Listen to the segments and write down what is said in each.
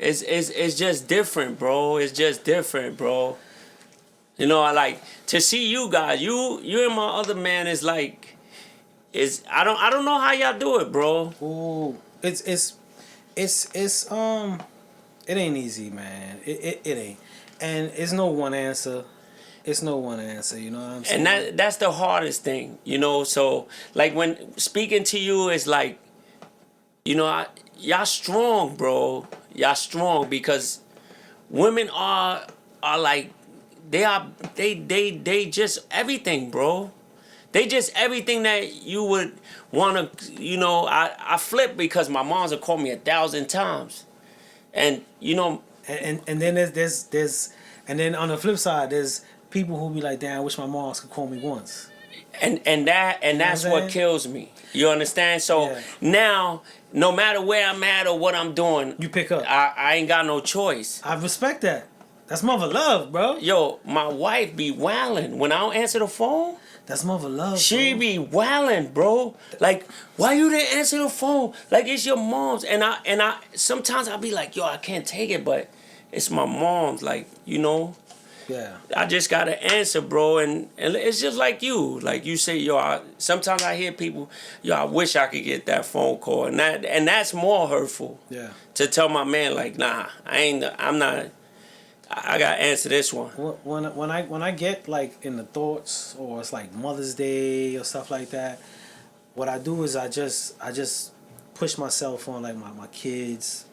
It's just different, bro. It's just different, bro. You know, I like to see you guys. You and my other man is like, I don't know how y'all do it, bro. Ooh, it's it ain't easy, man. It ain't, and it's no one answer. It's no one answer. You know what I'm saying? And that's the hardest thing, you know. So like when speaking to you is like, you know, y'all strong, bro. Y'all strong because women are like they just everything, bro. They just everything that you would want to, you know. I flip because my mom's have called me 1,000 times, and you know, and then there's and then on the flip side there's people who be like, damn, I wish my mom could call me once. And that's what kills me. You understand? So now, no matter where I'm at or what I'm doing, you pick up. I ain't got no choice. I respect that. That's mother love, bro. Yo, my wife be wildin' when I don't answer the phone. That's mother love. She bro. be wildin', bro. Like, why you didn't answer the phone? Like, it's your mom's. And I sometimes I be like, yo, I can't take it, but it's my mom's. Like, you know. Yeah. I just gotta answer, bro, and it's just like you. Like you say, yo, sometimes I hear people, yo, I wish I could get that phone call, and that's more hurtful. Yeah. To tell my man, like, nah, I'm not. I gotta answer this one. When I get like in the thoughts, or it's like Mother's Day or stuff like that, what I do is I just push myself on like my kids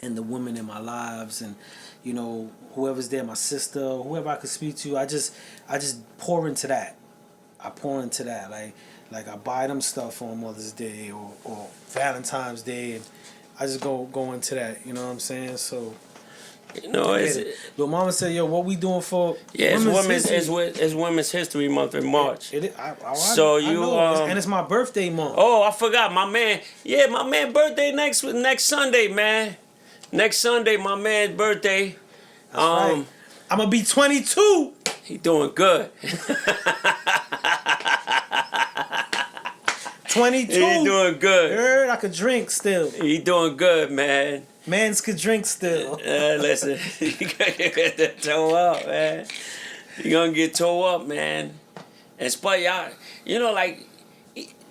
and the women in my lives, and you know, whoever's there, my sister, whoever I could speak to, I just pour into that. I pour into that. Like I buy them stuff on Mother's Day or Valentine's Day, and I just go into that. You know what I'm saying? So, you know, Lil Mama said, "Yo, what we doing for?" Yeah, it's Women's History Month in March. So you and it's my birthday month. Oh, I forgot, my man. Yeah, my man birthday next Sunday, man. Next Sunday, my man's birthday. That's right. I'm gonna be 22. He doing good. 22. He doing good. Heard I could drink still. He doing good, man. Mans could drink still. Listen, you gonna get toe up, man. You gonna get toe up, man. And Spud, y'all, you know, like,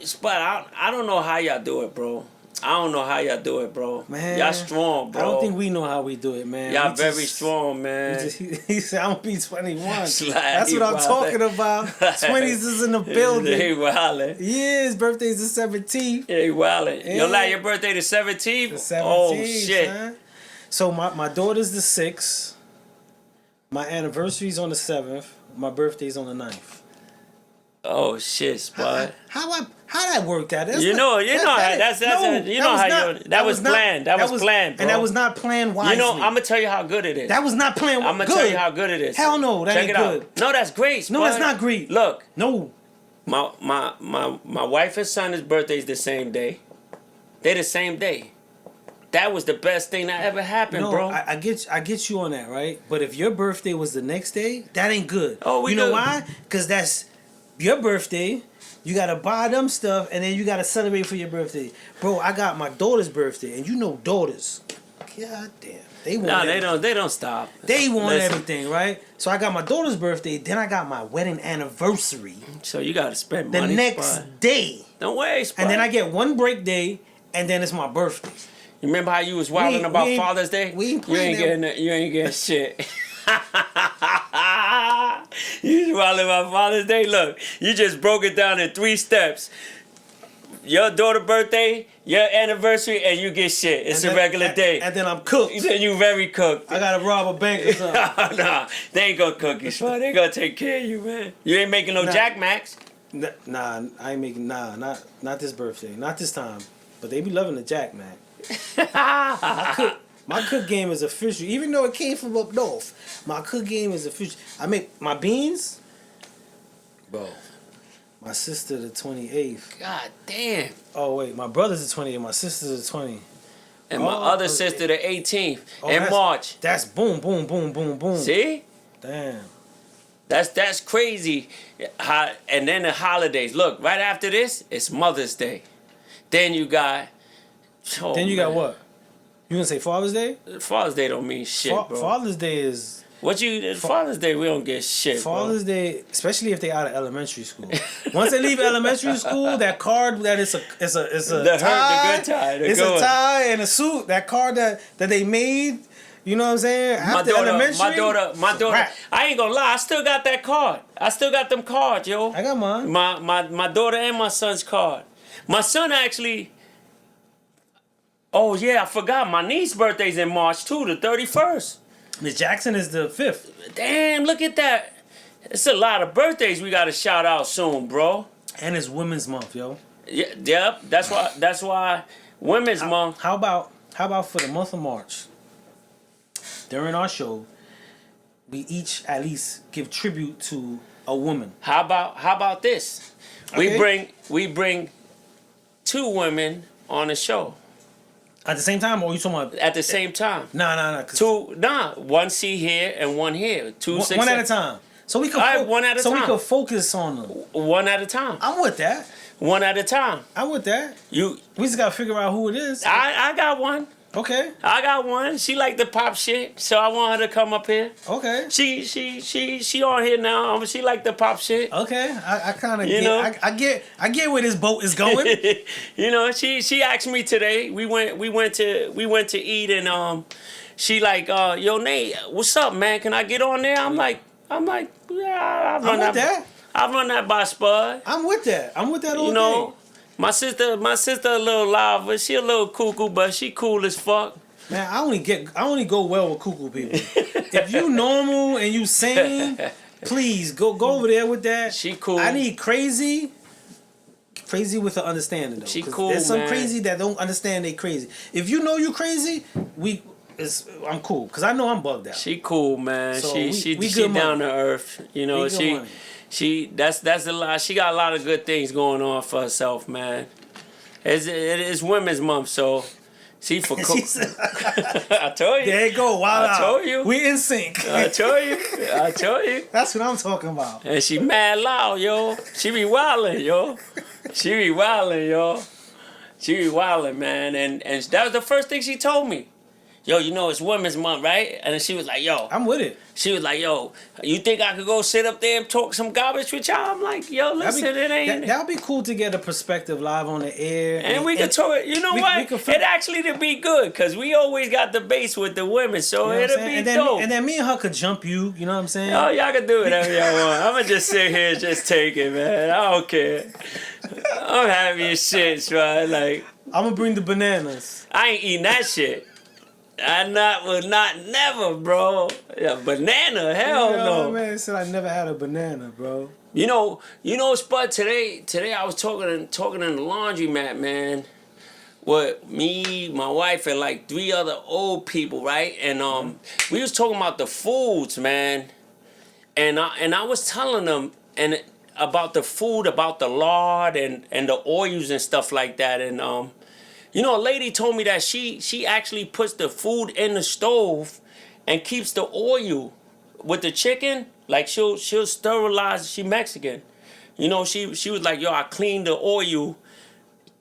Spud, I don't know how y'all do it, bro. I don't know how y'all do it, bro. Man, y'all strong, bro. I don't think we know how we do it, man. Y'all very strong, man. He said, I'm going to be 21. That's what I'm talking about. 20s is in the building. He wildin'. Yeah, his birthday's the 17th. Yeah, he wildin'. Yeah. Yo, like your birthday the 17th? The 17th, oh, shit. Son. So my daughter's the 6th. My anniversary's on the 7th. My birthday's on the 9th. Oh, shit, Spud. How that worked out? That was planned. That was planned, bro. And that was not planned wisely. You know, I'm gonna tell you how good it is. That was not planned. I'm gonna tell you how good it is. Hell no, that ain't good. Out. No, that's great. Spud. No, that's not great. Look, no. My wife and son's birthday's the same day. They're the same day. That was the best thing that ever happened, bro. I get you on that, right? But if your birthday was the next day, that ain't good. Oh, you know why? Because that's your birthday. You gotta buy them stuff, and then you gotta celebrate for your birthday, bro. I got my daughter's birthday, and you know daughters, god damn, they want. No, they don't stop. They want everything, right? So I got my daughter's birthday, then I got my wedding anniversary. So you gotta spend money the next day. Don't waste. And then I get one break day, and then it's my birthday. You remember how you was wilding about Father's Day? You ain't getting shit. You wilding about Father's Day? Look, you just broke it down in 3 steps. Your daughter's birthday, your anniversary, and you get shit. It's a regular day. And then I'm cooked. Then you very cooked. I gotta rob a bank or something. Nah, they ain't gonna cook you, son. They gonna take care of you, man. You ain't making no Jack Max. Nah, I ain't making not this birthday, not this time. But they be loving the Jack Mac. My cook game is official, even though it came from up north. My cook game is official. I make my beans, bro. My sister the 28th. God damn. Oh wait, my brother's the 20th. My sister's the 20th. And my other sister the 18th in March. That's boom, boom, boom, boom, boom. See? Damn. That's crazy. And then the holidays. Look, right after this, it's Mother's Day. Then you got. Then you got what? You gonna say Father's Day? Father's Day don't mean shit, bro. Father's Day is Father's Day, we don't get shit, Father's bro. Day, especially if they out of elementary school. Once they leave elementary school, that card that it's a The tie, good tie, it's a tie and a suit. That card that they made. You know what I'm saying? After elementary, my daughter. I ain't gonna lie. I still got that card. I still got them cards, yo. I got mine. My daughter and my son's card. My son actually. Oh yeah, I forgot. My niece's birthday's in March too, the 31st. Miss Jackson is the 5th. Damn, look at that. It's a lot of birthdays we gotta shout out soon, bro. And it's Women's Month, yo. Yeah, yep. That's why Women's Month. How about for the month of March? During our show, we each at least give tribute to a woman. How about this? Okay. We bring 2 women on the show At the same time, or you talking about at the same time. Nah. 2, one seat here and one here. 2, 6, one at a time. So we could All right, one at a so time. we could focus on them. One at a time. I'm with that. One at a time. I'm with that. You, We just gotta figure out who it is. I got one. Okay. I got one. She like the pop shit, so I want her to come up here. Okay. She on here now. She like the pop shit. Okay. I kind of You get. know? I get where this boat is going. You know, she asked me today. We went to eat and she like yo Nate, what's up, man? Can I get on there? I'm like yeah. I'm with that. I run that by Spud. I'm with that. I'm with that all You know, day. my sister a little loud, but she a little cuckoo, but she cool as fuck. Man, I only go well with cuckoo people. If you normal and you sane, please go over there with that. She cool. I need crazy with an understanding though. She 'Cause cool, there's some man. crazy that don't understand they crazy. If you know you crazy, I'm cool because I know I'm bugged out. She cool, man. So she we she good down money. to earth. You know, We good money. that's a lot. She got a lot of good things going on for herself, man. It's Women's Month, so she for She said- I told you. There you go. Wow. I told you. We in sync. I told you. That's what I'm talking about. And she mad loud, yo. She be wildin', yo. She be wildin', man. And that was the first thing she told me. Yo, you know it's Women's Month, right? And then she was like, yo. I'm with it. She was like, yo, you think I could go sit up there and talk some garbage with y'all? I'm like, yo, listen, it ain't. That'd be cool to get a perspective live on the air. And we could talk, you know what? It actually to be good, because we always got debates with the women, so You know what it'll I'm be saying? dope. And then me and her could jump you know what I'm saying? Oh, y'all can do whatever y'all want. I'm going to just sit here and just take it, man. I don't care. I'm happy as shit, right? Like, I'm gonna bring the bananas. I ain't eating that shit. Never, bro. Yeah, banana, hell no. Man said I never had a banana, bro. You know, Spud. Today I was talking in the laundromat, man. With me, my wife, and like 3 other old people, right? And we was talking about the foods, man. And I was telling them about the food, about the lard and the oils and stuff like that. And you know, a lady told me that she actually puts the food in the stove and keeps the oil with the chicken. Like she'll sterilize. She Mexican, you know. She was like, yo, I cleaned the oil,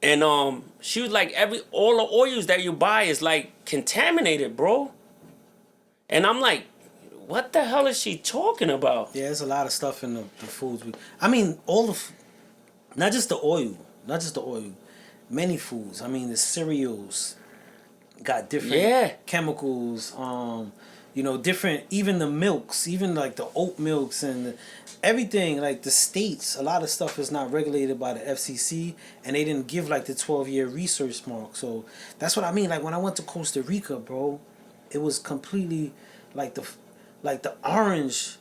and she was like, all the oils that you buy is like contaminated, bro. And I'm like, what the hell is she talking about? Yeah, there's a lot of stuff in the foods. I mean, not just the oil. Many foods. I mean, the cereals got different chemicals. You know, different. Even the milks, even like the oat milks and everything. Like the states, a lot of stuff is not regulated by the FCC, and they didn't give like the 12-year research mark. So that's what I mean. Like when I went to Costa Rica, bro, it was completely like the orange.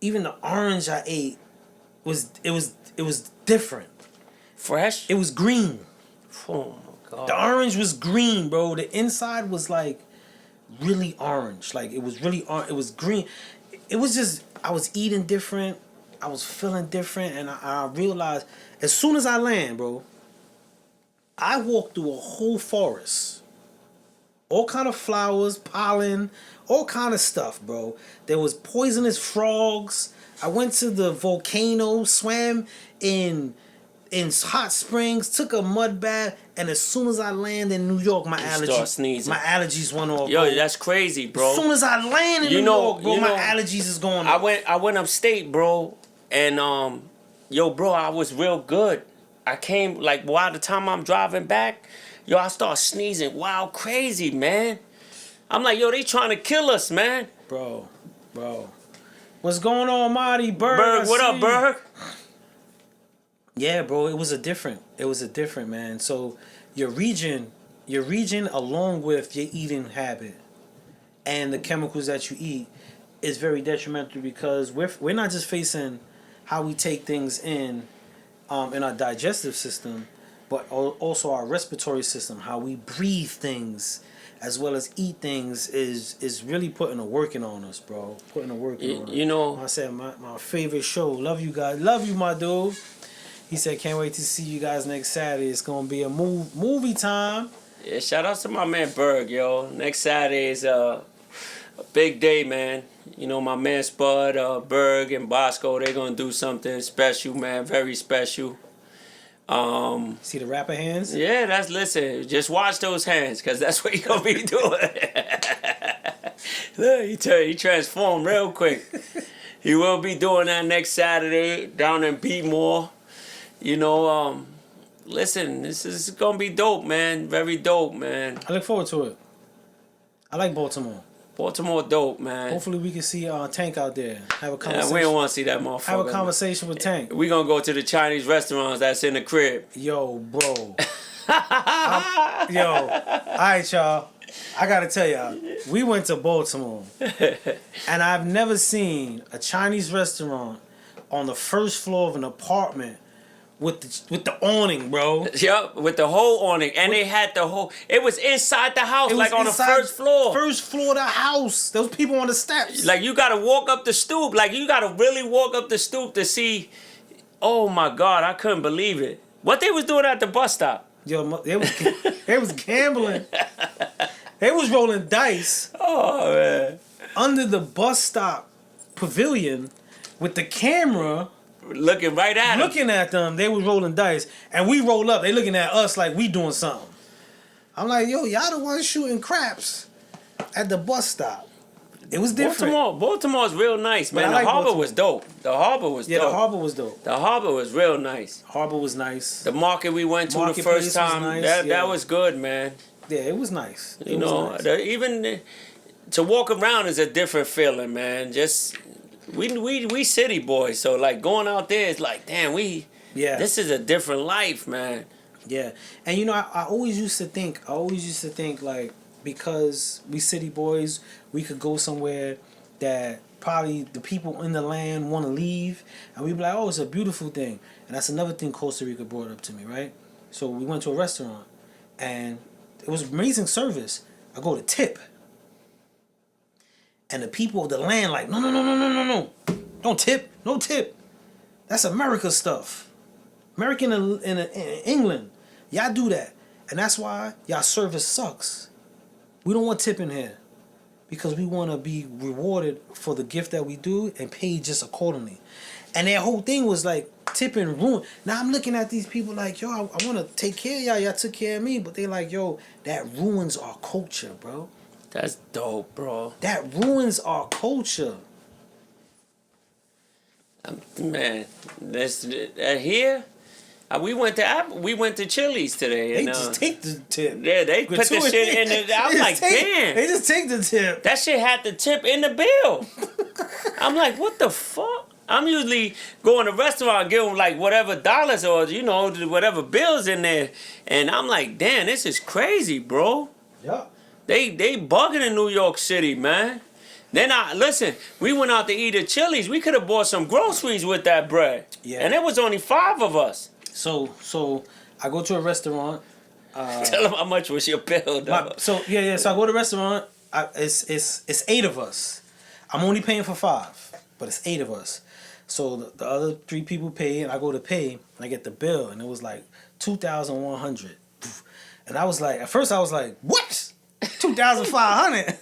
Even the orange I ate was different. Fresh? It was green. Oh my God. The orange was green, bro. The inside was like really orange. Like it was really it was green. It was just I was eating different. I was feeling different, and I realized as soon as I land, bro, I walked through a whole forest. All kind of flowers, pollen, all kind of stuff, bro. There was poisonous frogs. I went to the volcano, swam in in Hot Springs, took a mud bath, and as soon as I land in New York, my allergies went off. Yo, bro. that's crazy, bro. As soon as I land in New York, bro, my allergies is going off. I went upstate, bro, and yo, bro, I was real good. I came like by the time I'm driving back, yo, I start sneezing wild crazy, man. I'm like, yo, they trying to kill us, man. Bro. What's going on, Marty? Berg, what up, Berg? Yeah, bro, it was a different, man. So your region along with your eating habit and the chemicals that you eat is very detrimental, because we're not just facing how we take things in our digestive system, but also our respiratory system, how we breathe things as well as eat things is really putting a working on us, bro. Putting a working on us. You know, I said my favorite show. Love you guys. Love you, my dude. He said, can't wait to see you guys next Saturday. It's going to be a movie time. Yeah, shout out to my man Berg, yo. Next Saturday is a big day, man. You know, my man Spud, Berg, and Bosco, they're going to do something special, man. Very special. See the rapper hands? Yeah, listen, just watch those hands, because that's what he going to be doing. Look, he transformed real quick. He will be doing that next Saturday down in Beatmore. You know, listen, this is going to be dope, man. Very dope, man. I look forward to it. I like Baltimore. Baltimore dope, man. Hopefully we can see Tank out there. Have a conversation. We don't want to see that motherfucker. Have a conversation with Tank. We going to go to the Chinese restaurants that's in the crib. Yo, bro. Yo, all right, y'all. I got to tell y'all, we went to Baltimore. And I've never seen a Chinese restaurant on the first floor of an apartment with the awning, bro. Yep, with the whole awning. And they had the whole... It was inside the house, like on the first floor. First floor of the house. Those people on the steps. Like, you got to walk up the stoop. Like, you got to really walk up the stoop to see... Oh, my God, I couldn't believe it. What they was doing at the bus stop? Yo, they was gambling. They was rolling dice. Oh, man. Under the bus stop pavilion with the camera... Looking right at them. Looking at them, they was rolling dice. And we roll up, they looking at us like we doing something. I'm like, yo, y'all the ones shooting craps at the bus stop. It was different. Baltimore's real nice, man. Like the harbor Baltimore. was dope. The harbor was dope. Yeah, the harbor was dope. The harbor was real nice. Harbor was nice. The market we went to the first time, nice. that was good, man. Yeah, it was nice. You know, even to walk around is a different feeling, man. Just... We city boys, so like going out there is like, damn, this is a different life, man. Yeah, and you know, I always used to think like, because we city boys, we could go somewhere that probably the people in the land want to leave, and we'd be like, oh, it's a beautiful thing. And that's another thing Costa Rica brought up to me, right? So we went to a restaurant, and it was amazing service. I go to tip. And the people of the land like, no. Don't tip. No tip. That's America stuff. American in England. Y'all do that. And that's why y'all service sucks. We don't want tip in here. Because we want to be rewarded for the gift that we do and paid just accordingly. And their whole thing was like, tipping ruin. Now I'm looking at these people like, yo, I want to take care of y'all. Y'all took care of me. But they like, yo, that ruins our culture, bro. That's dope, bro. That ruins our culture. Man, here we went to Chili's today. They just take the tip. Yeah, they put the shit in the... I'm like, damn. They just take the tip. That shit had the tip in the bill. I'm like, what the fuck? I'm usually going to restaurant and give them like whatever dollars or, you know, whatever bills in there. And I'm like, damn, this is crazy, bro. Yeah. They bugging in New York City, man. Then listen, we went out to eat at Chili's. We could have bought some groceries with that bread. Yeah. And it was only 5 of us. So I go to a restaurant. Tell them how much was your bill, though. So I go to a restaurant. It's 8 of us. I'm only paying for 5, but it's 8 of us. So the other 3 people pay, and I go to pay, and I get the bill, and it was like $2,100. And I was like, at first I was like, what? $2,500?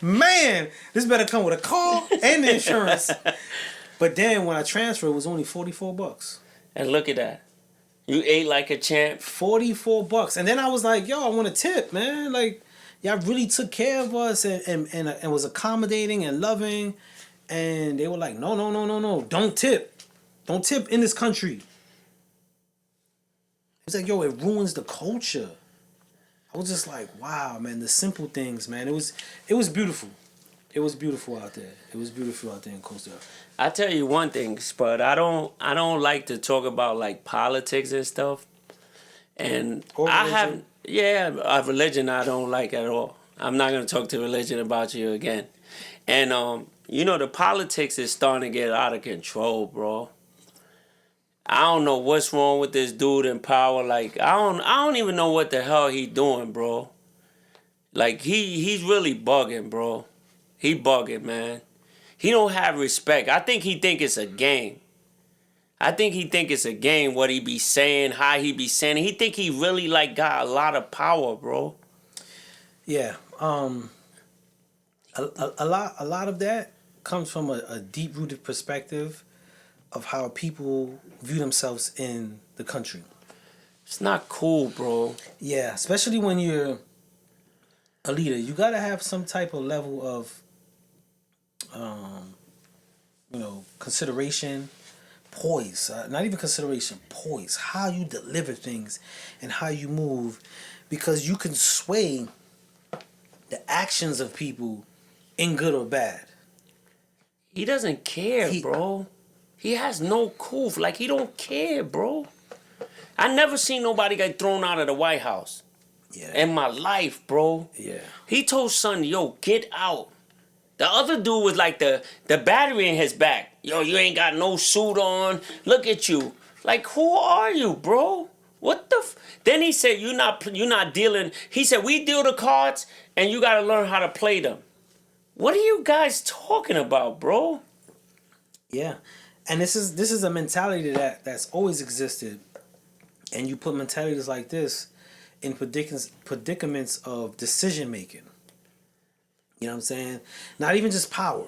Man, this better come with a car and the insurance. But then when I transferred, it was only $44. And look at that. You ate like a champ. $44. And then I was like, yo, I want a tip, man. Like, y'all really took care of us and was accommodating and loving. And they were like, no. Don't tip. Don't tip in this country. It's like, yo, it ruins the culture. I was just like, wow, man, the simple things, man. It was beautiful. It was beautiful out there. It was beautiful out there in Costa Rica. I tell you one thing, Spud. I don't like to talk about like politics and stuff. And I have religion I don't like at all. I'm not gonna talk to religion about you again. And the politics is starting to get out of control, bro. I don't know what's wrong with this dude in power. Like I don't even know what the hell he doing, bro. Like he's really bugging, bro. He bugging, man. He don't have respect. I think he think it's a game. I think he think it's a game, what he be saying, how he be saying it. He think he really like got a lot of power, bro. Yeah. A lot of that comes from a deep rooted perspective of how people view themselves in the country. It's not cool, bro. Yeah, especially when you're a leader. You gotta have some type of level of consideration, poise, not even consideration, poise, how you deliver things and how you move, because you can sway the actions of people in good or bad. He doesn't care, bro. He has no cool. Like, he don't care, bro. I never seen nobody get thrown out of the White House in my life, bro. Yeah. He told son, yo, get out. The other dude was like the battery in his back. Yo, you ain't got no suit on. Look at you. Like, who are you, bro? What the Then he said, you're not dealing. He said, we deal the cards and you got to learn how to play them. What are you guys talking about, bro? Yeah. And this is a mentality that's always existed. And you put mentalities like this in predicaments of decision making. You know what I'm saying? Not even just power.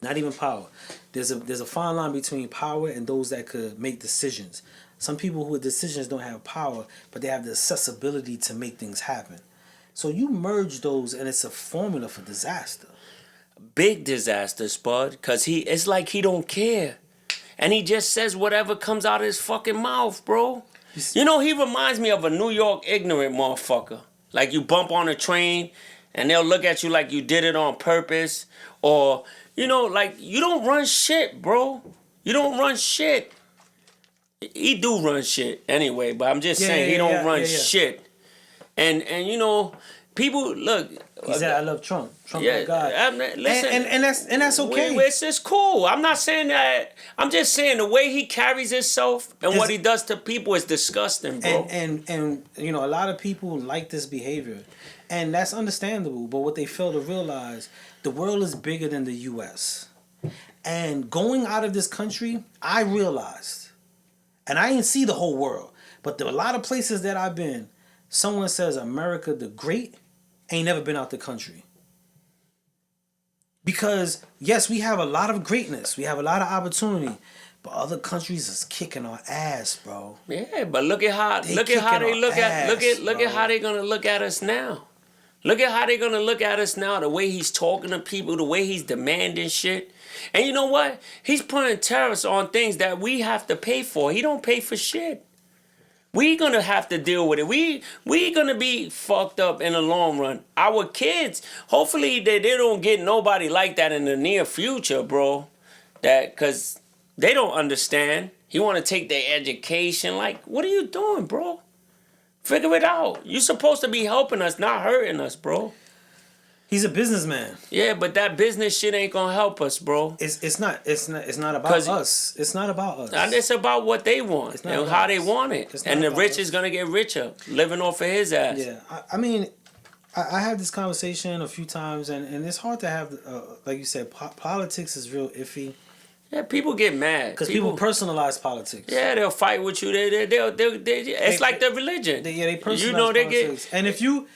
Not even power. There's a fine line between power and those that could make decisions. Some people who with decisions don't have power, but they have the accessibility to make things happen. So you merge those and it's a formula for disaster. Big disaster, Spud, because it's like he don't care. And he just says whatever comes out of his fucking mouth, bro. You know, he reminds me of a New York ignorant motherfucker. Like, you bump on a train and they'll look at you like you did it on purpose. Or, like, you don't run shit, bro. You don't run shit. He do run shit anyway, but I'm just saying he don't run shit. And people, look. He said, I love Trump. Trump my God. Listen, and that's okay. It's cool. I'm not saying that. I'm just saying the way he carries himself and what he does to people is disgusting, bro. And a lot of people like this behavior. And that's understandable. But what they fail to realize, the world is bigger than the U.S. And going out of this country, I realized, and I didn't see the whole world, but there are a lot of places that I've been, someone says America the Great, ain't never been out the country. Because, yes, we have a lot of greatness. We have a lot of opportunity. But other countries is kicking our ass, bro. Yeah, but look at how they look at how they're gonna look at us now. Look at how they're gonna look at us now, the way he's talking to people, the way he's demanding shit. And you know what? He's putting tariffs on things that we have to pay for. He don't pay for shit. We gonna have to deal with it. We gonna be fucked up in the long run. Our kids, hopefully they don't get nobody like that in the near future, bro. Cause they don't understand. He wanna take their education. Like, what are you doing, bro? Figure it out. You're supposed to be helping us, not hurting us, bro. He's a businessman. Yeah, but that business shit ain't gonna help us, bro. It's not about us. It's not about us. And it's about what they want and how they want it. And the rich is gonna get richer, living off of his ass. Yeah, I mean, I had this conversation a few times, and it's hard to have, like you said, politics is real iffy. Yeah, people get mad because people personalize politics. Yeah, they'll fight with you. It's like their religion. They personalize politics. And if you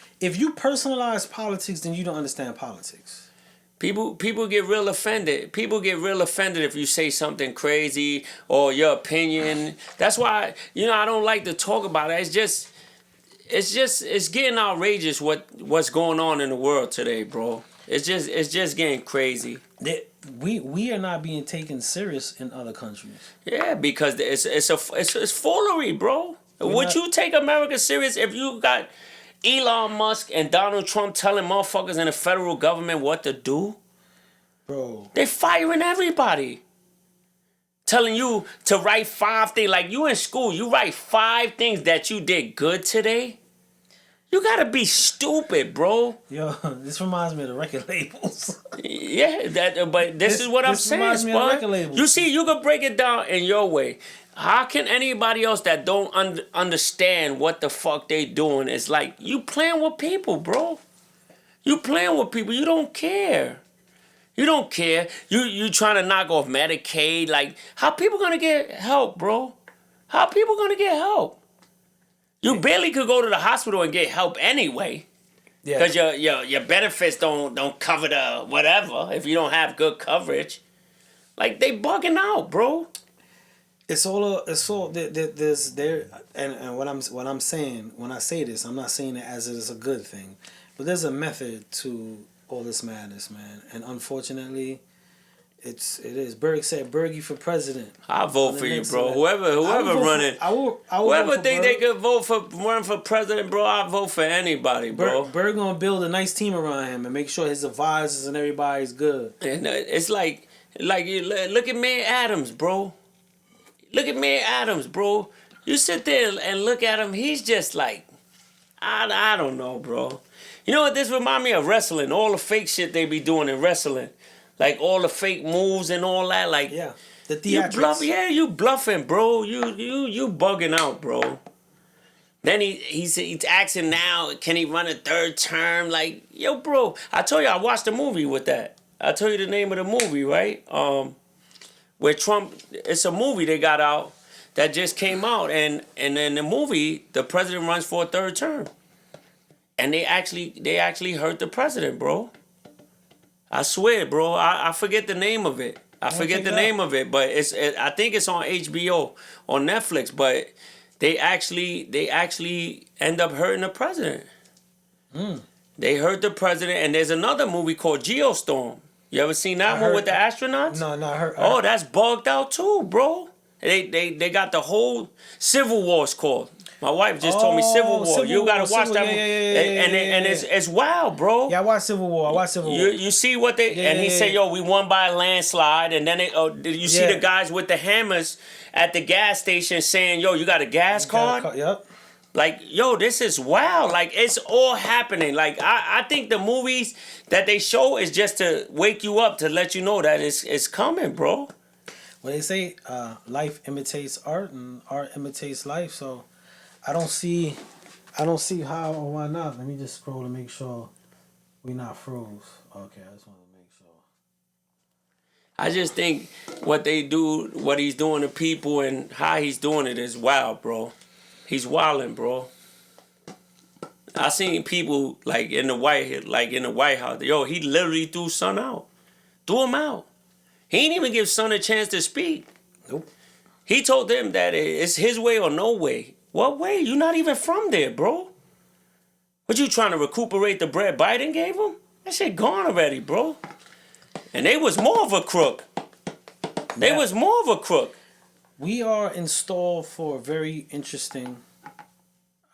personalize politics, then you don't understand politics. People get real offended. People get real offended if you say something crazy or your opinion. That's why, I don't like to talk about it. It's getting outrageous what's going on in the world today, bro. It's just getting crazy. We are not being taken serious in other countries. Yeah, because it's foolery, bro. Would you take America serious if you got Elon Musk and Donald Trump telling motherfuckers in the federal government what to do? Bro. They're firing everybody. Telling you to write 5 things. Like you in school, you write 5 things that you did good today. You gotta be stupid, bro. Yo, this reminds me of the record labels. Yeah, but this is what I'm saying, Spud. You see, you can break it down in your way. How can anybody else that don't understand what the fuck they doing is like, you playing with people, bro. You playing with people. You don't care. You don't care. You trying to knock off Medicaid. Like, how people gonna get help, bro? How people gonna get help? You barely could go to the hospital and get help anyway. Yeah. Because your benefits don't cover the whatever if you don't have good coverage. Like, they bugging out, bro. There's and what I'm saying when I say this, I'm not saying it as it is a good thing, but there's a method to all this madness, man. And unfortunately, it is. Berg said Bergie for president. I'll vote for you, bro. Whoever running, whoever think they could run for president, bro, I'll vote for anybody, bro. Berg gonna build a nice team around him and make sure his advisors and everybody's good. And it's like you look at Mayor Adams, bro. Look at Mayor Adams, bro. You sit there and look at him. He's just like, I don't know, bro. You know what this remind me of? Wrestling. All the fake shit they be doing in wrestling. Like all the fake moves and all that. Like, yeah, the theatrics. You bluffing, bro. You bugging out, bro. Then he's asking now, can he run a 3rd term? Like, yo, bro. I told you I watched a movie with that. I told you the name of the movie, right? Where Trump, it's a movie they got out that just came out, and in the movie, the president runs for a 3rd term, and they actually hurt the president, bro. I swear, bro. I forget the name of it. I forget the name of it, but I think it's on HBO on Netflix. But they actually end up hurting the president. They hurt the president, and there's another movie called Geostorm. You ever seen that one with the astronauts? No, I heard. Oh, that's bugged out too, bro. They got the whole Civil War's called. My wife just told me Civil War. You gotta watch that one. And it's wild, bro. Yeah, I watched Civil War. You see what they and he said, yo, we won by a landslide, and then you see the guys with the hammers at the gas station saying, yo, you got a gas card? Yep. Like, yo, this is wild. Like, it's all happening. Like, I think the movies that they show is just to wake you up, to let you know that it's coming, bro. Well, they say life imitates art, and art imitates life. So, I don't see how or why not. Let me just scroll to make sure we not froze. Okay, I just want to make sure. I just think what he's doing to people and how he's doing it is wild, bro. He's wilding, bro. I seen people like in the White House. Yo, he literally threw Son out. Threw him out. He didn't even give Son a chance to speak. Nope. He told them that it's his way or no way. What way? You're not even from there, bro. What, you trying to recuperate the bread Biden gave him? That shit gone already, bro. And they was more of a crook. We are installed for a very interesting.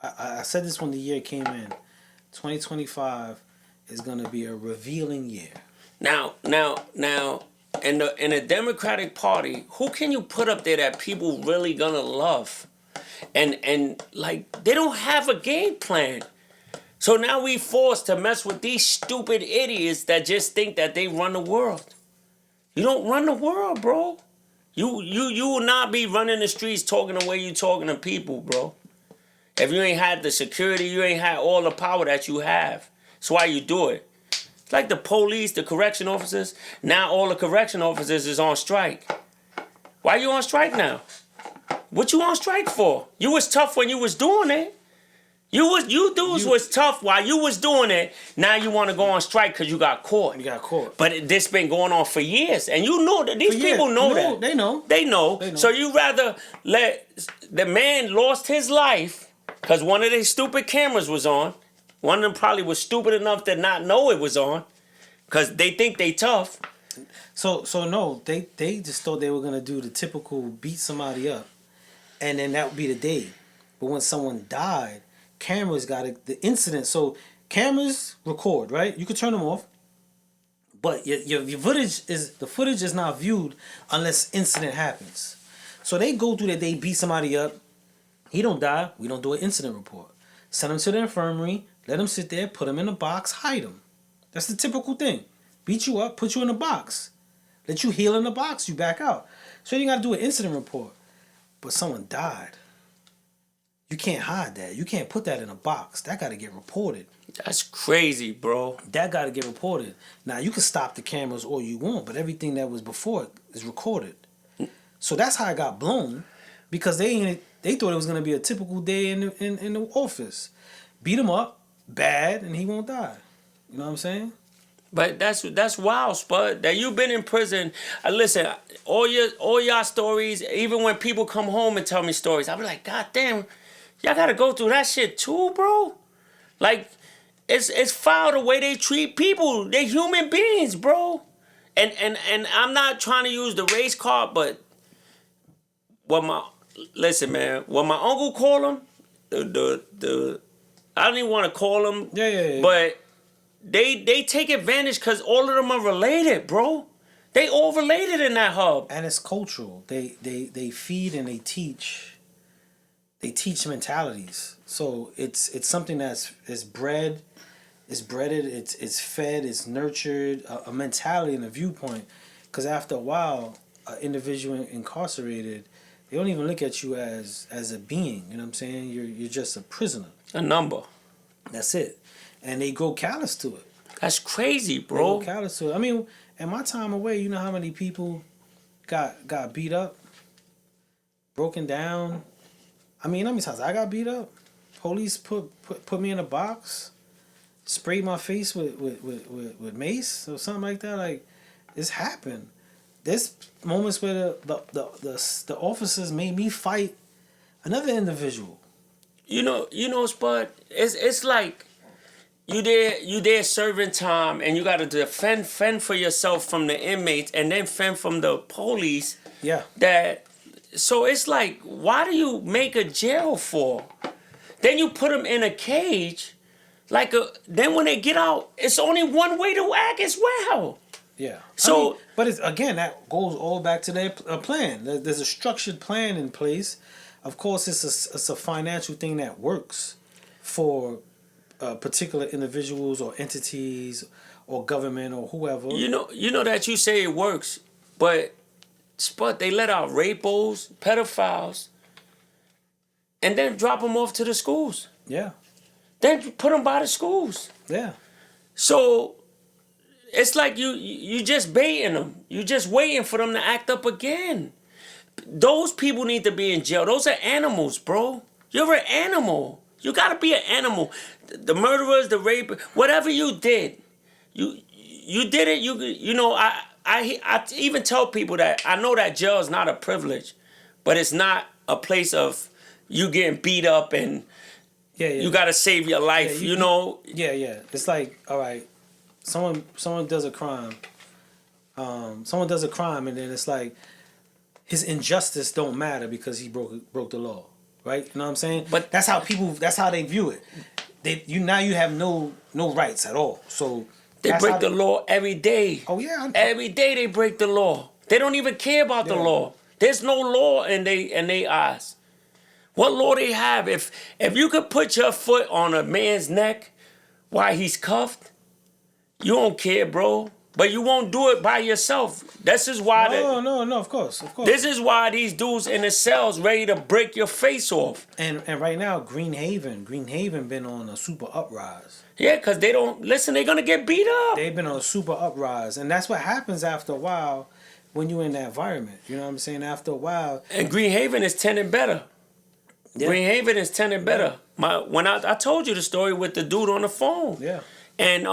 I said this when the year came in. 2025 is going to be a revealing year. Now, in the Democratic Party, who can you put up there that people really gonna love? And like, they don't have a game plan. So now we forced to mess with these stupid idiots that just think that they run the world. You don't run the world, bro. You will not be running the streets talking the way you talking to people, bro. If you ain't had the security, you ain't had all the power that you have. That's why you do it. It's like the police, the correction officers. Now all the correction officers is on strike. Why you on strike now? What you on strike for? You was tough when you was doing it. You dudes was tough while you was doing it. Now you want to go on strike because you got caught. You got caught. But this been going on for years, and you know that these people know that. They know. They know. So you rather let the man lost his life because one of their stupid cameras was on. One of them probably was stupid enough to not know it was on because they think they tough. So no, they just thought they were gonna do the typical beat somebody up, and then that would be the day. But when someone died, cameras got the incident. So cameras record, right? You could turn them off, but your footage is not viewed unless incident happens. So they go through that, they beat somebody up. He don't die. We don't do an incident report. Send him to the infirmary. Let him sit there. Put him in a box. Hide him. That's the typical thing. Beat you up. Put you in a box. Let you heal in the box. You back out. So you got to do an incident report. But someone died. You can't hide that. You can't put that in a box. That got to get reported. That's crazy, bro. That got to get reported. Now, you can stop the cameras all you want, but everything that was before it is recorded. So that's how it got blown, because they thought it was going to be a typical day in the office. Beat him up, bad, and he won't die. You know what I'm saying? But that's wild, Spud. That you've been in prison. Listen, all y'all stories, even when people come home and tell me stories, I'll be like, God damn, y'all gotta go through that shit too, bro. Like, it's foul the way they treat people. They're human beings, bro. And I'm not trying to use the race card, but listen, man, what my uncle called him, the I don't even want to call them, Yeah. but they take advantage because all of them are related, bro. They all related in that hub. And it's cultural. They feed and they teach. They teach mentalities. So it's something that's bred, it's breaded, it's fed, it's nurtured, a mentality and a viewpoint. Because after a while, an individual incarcerated, they don't even look at you as a being. You know what I'm saying? You're just a prisoner. A number. That's it. And they grow callous to it. That's crazy, bro. They grow callous to it. I mean, in my time away, you know how many people got beat up, broken down. I mean, how many times I got beat up? Police put me in a box, sprayed my face with mace or something like that. Like, it's happened. There's moments where the officers made me fight another individual. You know, Spud. It's like you there serving time, and you got to fend for yourself from the inmates, and then fend from the police. Yeah. So it's like, why do you make a jail for? Then you put them in a cage, then when they get out, it's only one way to act as well. Yeah. So, but again, that goes all back to their plan. There's a structured plan in place. Of course, it's a financial thing that works for particular individuals or entities or government or whoever. You know that you say it works, but they let out rapos, pedophiles, and then drop them off to the schools. Yeah. Then put them by the schools. Yeah. So it's like you just baiting them. You just waiting for them to act up again. Those people need to be in jail. Those are animals, bro. You're an animal. You gotta be an animal. The murderers, the rape, whatever you did, you did it. You know, I even tell people that I know that jail is not a privilege, but it's not a place of you getting beat up and you gotta save your life. Yeah, you know. Yeah. It's like, all right, someone does a crime. Someone does a crime, and then it's like his injustice don't matter because he broke the law, right? You know what I'm saying? But that's how they view it. You have no rights at all. So they break the law every day. Oh yeah, every day they break the law. They don't even care about the law. There's no law in they eyes. What law they have? If you could put your foot on a man's neck while he's cuffed, you don't care, bro. But you won't do it by yourself. This is why. No. Of course. This is why these dudes in the cells ready to break your face off. And right now, Green Haven been on a super uprise. Yeah, because they don't listen. They're gonna get beat up. They've been on a super uprise, and that's what happens after a while when you're in that environment. You know what I'm saying? After a while. And Green Haven is tending better. Yeah. Green Haven is tending better. When I told you the story with the dude on the phone. Yeah. And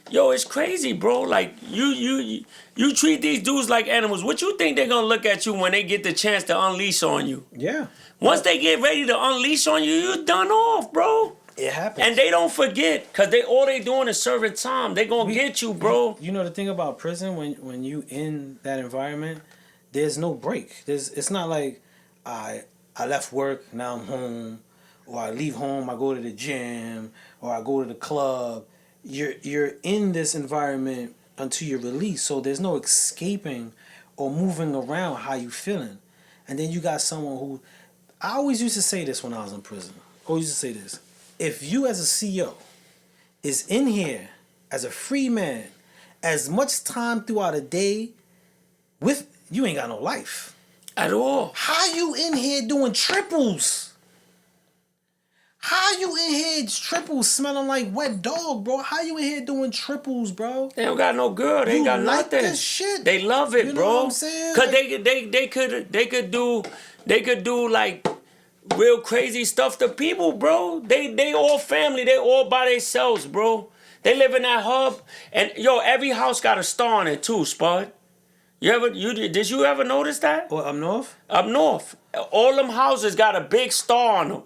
yo, it's crazy, bro. Like you treat these dudes like animals. What you think they're gonna look at you when they get the chance to unleash on you? Yeah. Once they get ready to unleash on you, you're done off, bro. It happens. And they don't forget, cause all they doing is serving time. They gonna get you, bro. You know the thing about prison, when you in that environment, there's no break. It's not like I left work, now I'm home, or I leave home, I go to the gym, or I go to the club. You're in this environment until you're released, so there's no escaping or moving around how you feeling. And then you got someone who, I always used to say this when I was in prison. Always used to say this. If you as a CO is in here as a free man, as much time throughout a day, you ain't got no life. At all. How you in here doing triples? How you in here triples smelling like wet dog, bro? How you in here doing triples, bro? They don't got no girl. They ain't got like nothing. This shit? They love it, you know bro. What I'm saying? Cause they could do like real crazy stuff to people, bro. They all family. They all by themselves, bro. They live in that hub, and yo, every house got a star on it too, Spud. Did you ever notice that? Or up north? Up north, all them houses got a big star on them.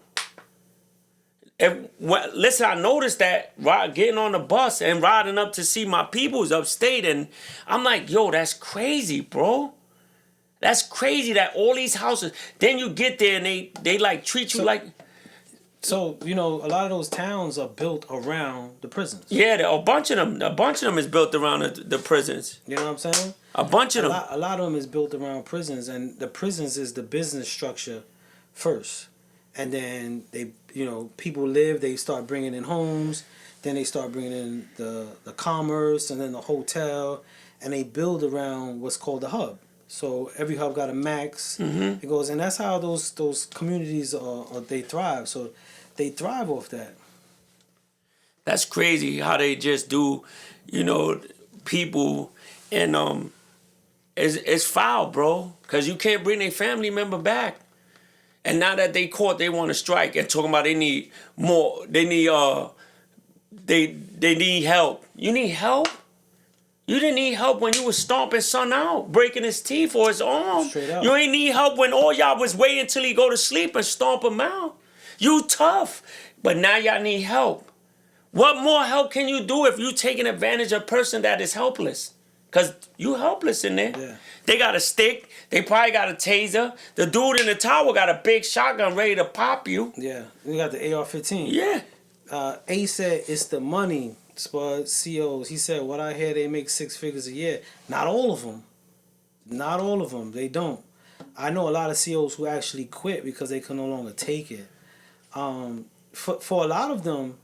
And listen, I noticed that getting on the bus and riding up to see my peoples upstate, and I'm like, yo, that's crazy, bro. That's crazy that all these houses. Then you get there and they like treat you like. So a lot of those towns are built around the prisons. Yeah, a bunch of them is built around the prisons. You know what I'm saying? A bunch of them. A lot of them is built around prisons, and the prisons is the business structure first, and then people live. They start bringing in homes, then they start bringing in the commerce, and then the hotel, and they build around what's called the hub. So every hub got a max. Mm-hmm. It goes, and that's how those communities they thrive. So they thrive off that. That's crazy how they just do, people, and it's foul, bro. Cause you can't bring their family member back, and now that they caught, they want to strike and talking about they need more. They need they need help. You need help. You didn't need help when you was stomping son out, breaking his teeth or his arm. Straight up. You ain't need help when all y'all was waiting till he go to sleep and stomp him out. You tough, but now y'all need help. What more help can you do if you taking advantage of a person that is helpless? Cause you helpless in there. Yeah. They got a stick. They probably got a taser. The dude in the tower got a big shotgun ready to pop you. Yeah, we got the AR-15. Yeah. A said it's the money. Spud COs. He said, what I hear, they make 6 figures a year. Not all of them. Not all of them. They don't. I know a lot of COs who actually quit because they can no longer take it. For a lot of them,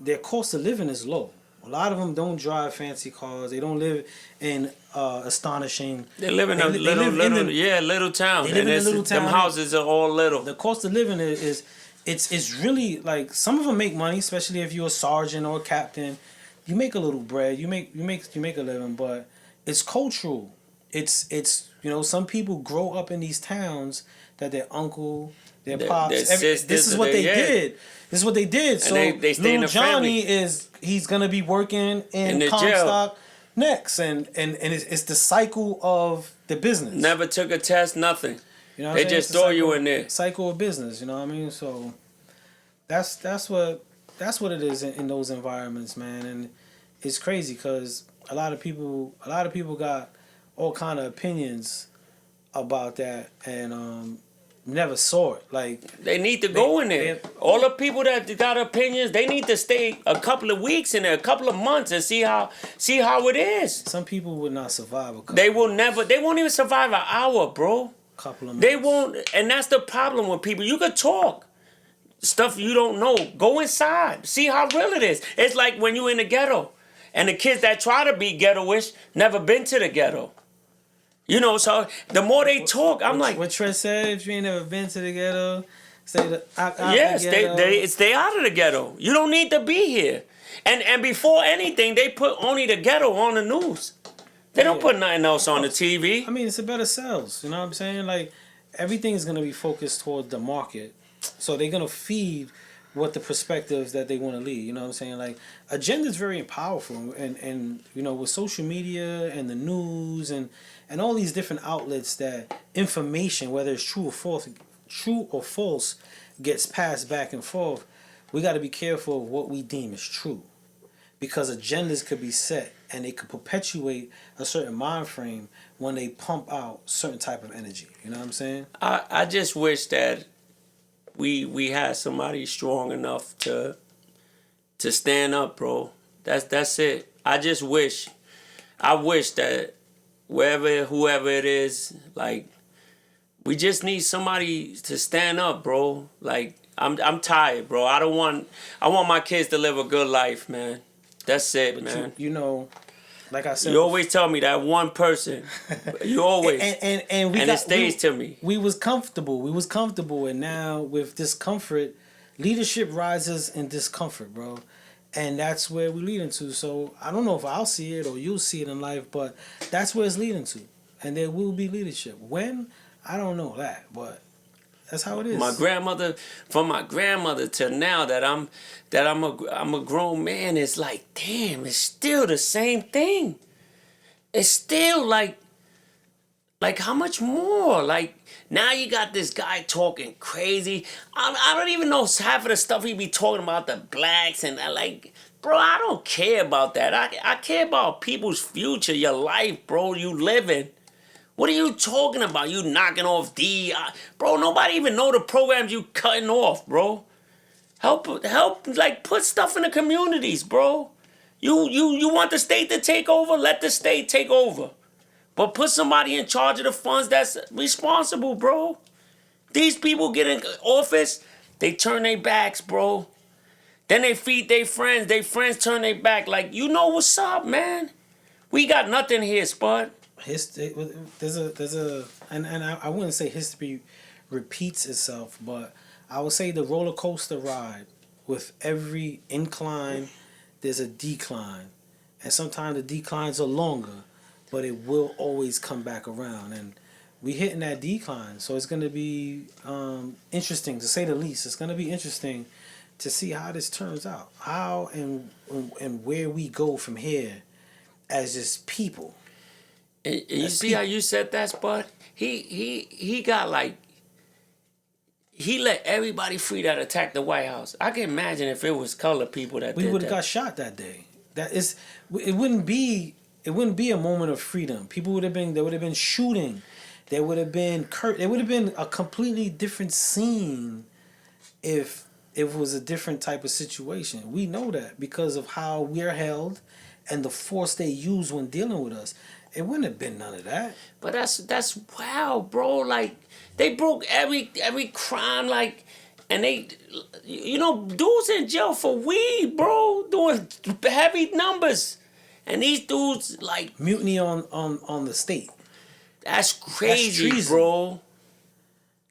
their cost of living is low. A lot of them don't drive fancy cars. They don't live in astonishing. They live in a little town. They live in a little town. Them houses are all little. The cost of living is it's really like, some of them make money, especially if you're a sergeant or a captain. You make a little bread. You make a living, but it's cultural. It's some people grow up in these towns that their uncle, their pops, this is what they did. This is what they did. So they stay in little the family. Johnny he's gonna be working in the Comstock next, and it's the cycle of the business. Never took a test, nothing. You know what they I'm saying? just throw you in there. Cycle of business, you know what I mean? So that's what it is in those environments, man. And it's crazy because a lot of people got all kind of opinions about that, and never saw it. Like, they need to go in there. All the people that got opinions, they need to stay a couple of weeks in there, a couple of months, and see how it is. Some people would not survive a couple. They won't even survive an hour, bro. Couple of months. They won't, and that's the problem with people. You could talk stuff you don't know. Go inside, see how real it is. It's like when you in the ghetto, and the kids that try to be ghettoish never been to the ghetto. So the more they talk, I'm like, what Trent said. If you ain't never been to the ghetto, stay the stay out of the ghetto. You don't need to be here. And before anything, they put only the ghetto on the news. They don't put nothing else on the TV. I mean, it's a better sales. You know what I'm saying? Like, everything is gonna be focused toward the market, So they're gonna feed what the perspectives that they want to lead. You know what I'm saying? Like agenda is very powerful, and you know with social media and the news and all these different outlets that information, whether it's true or false, gets passed back and forth. We got to be careful of what we deem as true, because agendas could be set and they could perpetuate a certain mind frame when they pump out certain type of energy. You know what I'm saying? I just wish that we had somebody strong enough to stand up, bro. That's it. I wish that whoever it is, like, we just need somebody to stand up, bro. Like, I'm tired, bro. I want my kids to live a good life, man. That's it, But man. you know, like I said, You always tell me that one person. You always and it stays to me. We was comfortable. We was comfortable, and now with discomfort, leadership rises in discomfort, bro. And that's where we leading to. So I don't know if I'll see it or you'll see it in life, but that's where it's leading to. And there will be leadership. When? I don't know that, but that's how it is. From my grandmother to now that I'm a grown man, it's like, damn, it's still the same thing. It's still like how much more? Like, now you got this guy talking crazy. I don't even know half of the stuff he be talking about, the blacks and like, bro, I don't care about that. I care about people's future, your life, bro, you living. What are you talking about? You knocking off DEI? Bro, nobody even know the programs you cutting off, bro. Help, like, put stuff in the communities, bro. You want the state to take over? Let the state take over. But put somebody in charge of the funds that's responsible, bro. These people get in office, they turn their backs, bro. Then they feed their friends. Their friends turn their back. Like, you know what's up, man? We got nothing here, Spud. History, there's a and I wouldn't say history repeats itself, but I would say the roller coaster ride, with every incline there's a decline, and sometimes the declines are longer, but it will always come back around, and we hitting that decline. So it's gonna be interesting, to say the least. It's gonna be interesting to see how this turns out, how and where we go from here as just people. And you see how you said that, Spud? He got like, he let everybody free that attacked the White House. I can imagine if it was colored people that we did would have that. got shot that day. It wouldn't be a moment of freedom. People would have been, there would have been shooting. There would have been there would have been a completely different scene if it was a different type of situation. We know that because of how we're held and the force they use when dealing with us. It wouldn't have been none of that. But that's wow, bro. Like, they broke every crime, like, and they, you know, dudes in jail for weed, bro, doing heavy numbers, and these dudes, like, mutiny on the state. That's crazy, bro.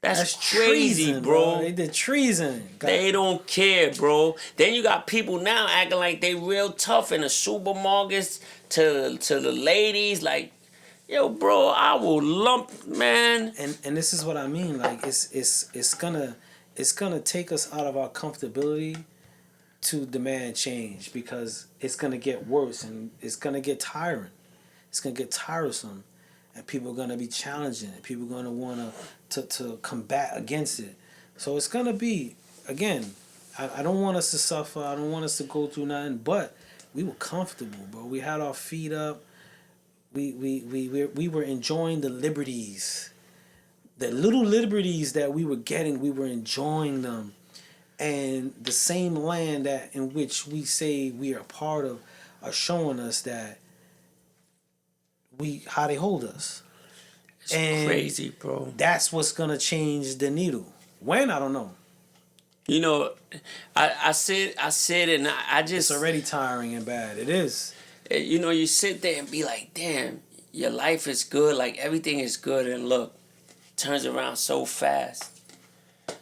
That's crazy, treason, bro. They did treason. They don't care, bro. Then you got people now acting like they real tough in the supermarkets to the ladies. Like, yo, bro, I will lump, man. And this is what I mean. Like, it's gonna take us out of our comfortability to demand change, because it's gonna get worse and it's gonna get tiring. It's gonna get tiresome, and people are gonna be challenging it. People are gonna wanna to combat against it. So it's gonna be, again, I don't want us to suffer. I don't want us to go through nothing. But we were comfortable, bro. We had our feet up. We were enjoying the liberties, the little liberties that we were getting. We were enjoying them, and the same land that in which we say we are part of are showing us that how they hold us. It's crazy, bro. That's what's gonna change the needle. When, I don't know. You know, I said, and I just, it's already tiring and bad. It is. You know, you sit there and be like, damn, your life is good, like everything is good, and look, turns around so fast.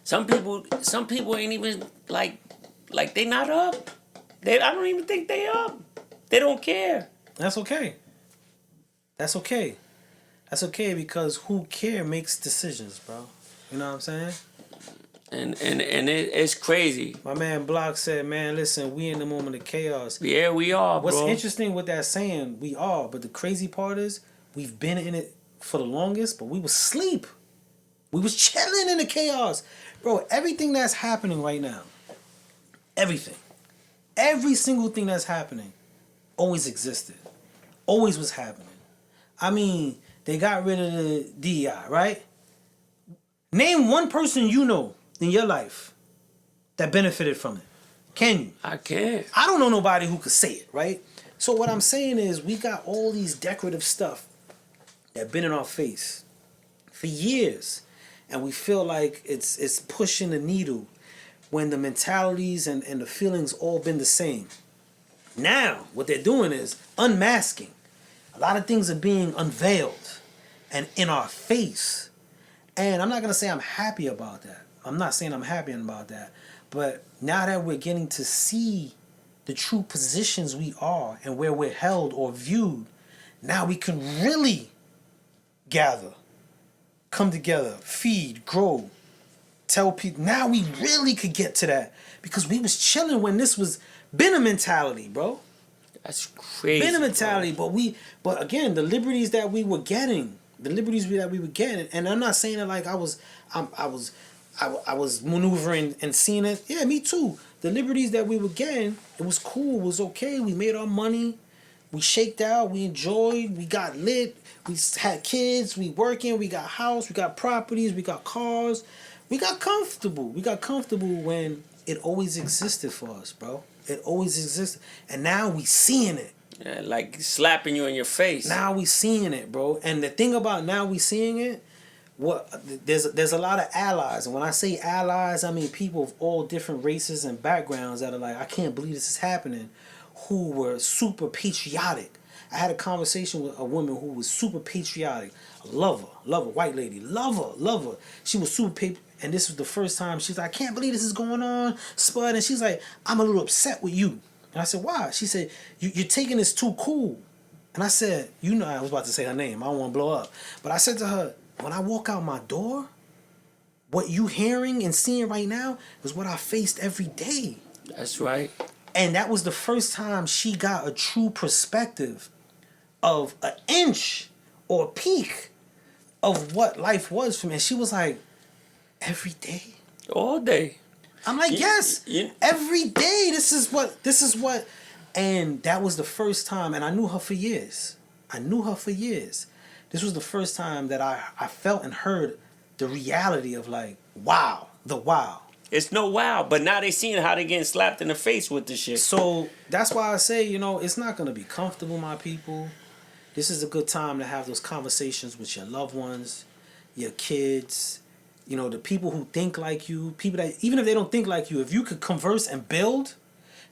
Some people ain't even like they not up. I don't even think they up. They don't care. That's okay. That's okay. That's okay, because who care makes decisions, bro. You know what I'm saying? It's crazy. My man Block said, "Man, listen, we in the moment of chaos." Yeah, we are, What's bro. interesting with that saying, we are, but the crazy part is we've been in it for the longest, but we was asleep. We was chilling in the chaos. Bro, everything that's happening right now, everything, every single thing that's happening always existed. Always was happening. I mean, they got rid of the DEI, right? Name one person you know in your life that benefited from it. Can you? I can't. I don't know nobody who could say it, right? So what I'm saying is we got all these decorative stuff that been in our face for years, and we feel like it's pushing the needle when the mentalities and the feelings all been the same. Now, what they're doing is unmasking. A lot of things are being unveiled and in our face. And I'm not going to say I'm happy about that. I'm not saying I'm happy about that. But now that we're getting to see the true positions we are and where we're held or viewed, now we can really gather, come together, feed, grow, tell people. Now we really could get to that because we was chilling when this was been a mentality, bro. That's crazy. Been a mentality, bro. But again, the liberties that we were getting, and I'm not saying it like I was maneuvering and seeing it. Yeah, me too. The liberties that we were getting, it was cool, it was okay. We made our money, we shaked out, we enjoyed, we got lit, we had kids, we working, we got house, we got properties, we got cars, we got comfortable. We got comfortable when it always existed for us, bro. It always existed, and now we seeing it. Yeah, like slapping you in your face. Now we seeing it, bro. And the thing about now we seeing it, there's a lot of allies, and when I say allies, I mean people of all different races and backgrounds that are like, I can't believe this is happening, who were super patriotic. I had a conversation with a woman who was super patriotic, love her, white lady, love her. She was super and this was the first time she's like, I can't believe this is going on, Spud. And she's like, I'm a little upset with you. And I said, why? She said, you're taking this too cool. And I said, you know, I was about to say her name, I don't want to blow up, but I said to her, when I walk out my door, what you hearing and seeing right now is what I faced every day. That's right. And that was the first time she got a true perspective of an inch or a peak of what life was for me. And she was like, every day? All day. I'm like, yes, every day. This is what. And that was the first time, and I knew her for years. This was the first time that I felt and heard the reality of like, wow, the wow. It's no wow, but now they seeing how they getting slapped in the face with this shit. So that's why I say, you know, it's not going to be comfortable, my people. This is a good time to have those conversations with your loved ones, your kids, you know, the people who think like you, people that, even if they don't think like you, if you could converse and build,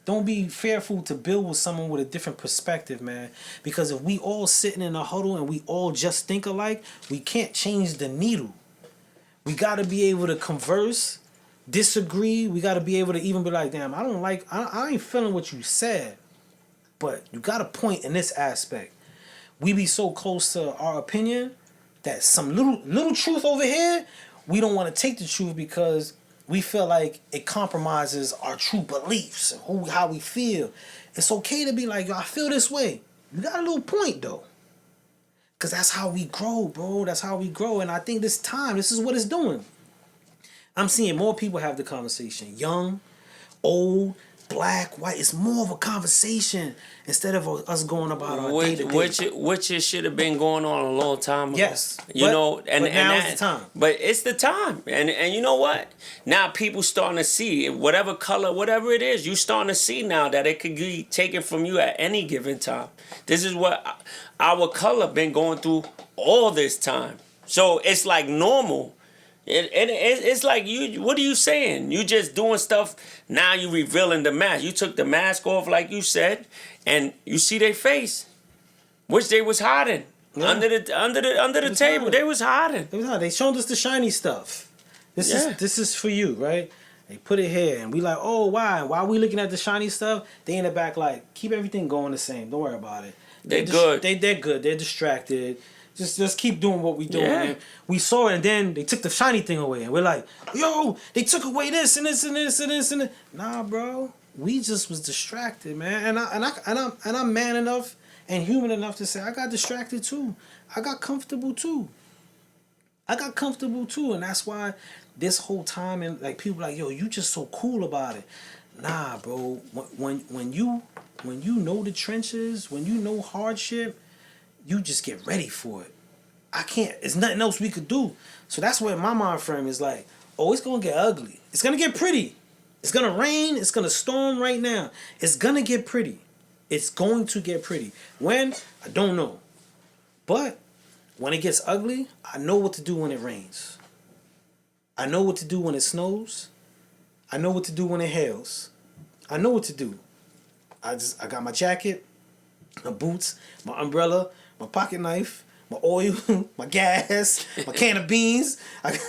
don't be fearful to build with someone with a different perspective, man. Because if we all sitting in a huddle and we all just think alike, we can't change the needle. We got to be able to converse, disagree. We got to be able to even be like, damn, I ain't feeling what you said. But you got a point in this aspect. We be so close to our opinion that some little truth over here, we don't want to take the truth because we feel like it compromises our true beliefs and how we feel. It's okay to be like, yo, I feel this way. You got a little point, though. Because that's how we grow, bro. That's how we grow. And I think this is what it's doing. I'm seeing more people have the conversation. Young, old, black, white. It's more of a conversation instead of us going about our day-to-day. Which it should have been going on a long time ago. Yes. But now it's the time. But it's the time. And you know what? Now people starting to see whatever color, whatever it is, you starting to see now that it could be taken from you at any given time. This is what our color been going through all this time. So it's like normal. It's like you. What are you saying? You just doing stuff. Now you revealing the mask. You took the mask off, like you said, and you see their face, which they was hiding under the table. They was hiding. They showed us the shiny stuff. This is for you, right? They put it here, and we like, oh, why? Why are we looking at the shiny stuff? They in the back like, keep everything going the same. Don't worry about it. They're good. They're good. They're distracted. Just keep doing what we doing. Yeah. And we saw it, and then they took the shiny thing away, and we're like, yo, they took away this and this and this and this and this. Nah, bro, we just was distracted, man. And I'm man enough and human enough to say I got distracted too. I got comfortable too. And that's why this whole time, and like people like, yo, you just so cool about it. Nah, bro. When you know the trenches, when you know hardship, you just get ready for it. I can't. There's nothing else we could do. So that's where my mind frame is like, oh, it's gonna get ugly. It's gonna get pretty. It's gonna rain. It's gonna storm right now. It's gonna get pretty. It's going to get pretty. When? I don't know. But when it gets ugly, I know what to do when it rains. I know what to do when it snows. I know what to do when it hails. I know what to do. I got my jacket, my boots, my umbrella, my pocket knife, my oil, my gas, my can of beans. You know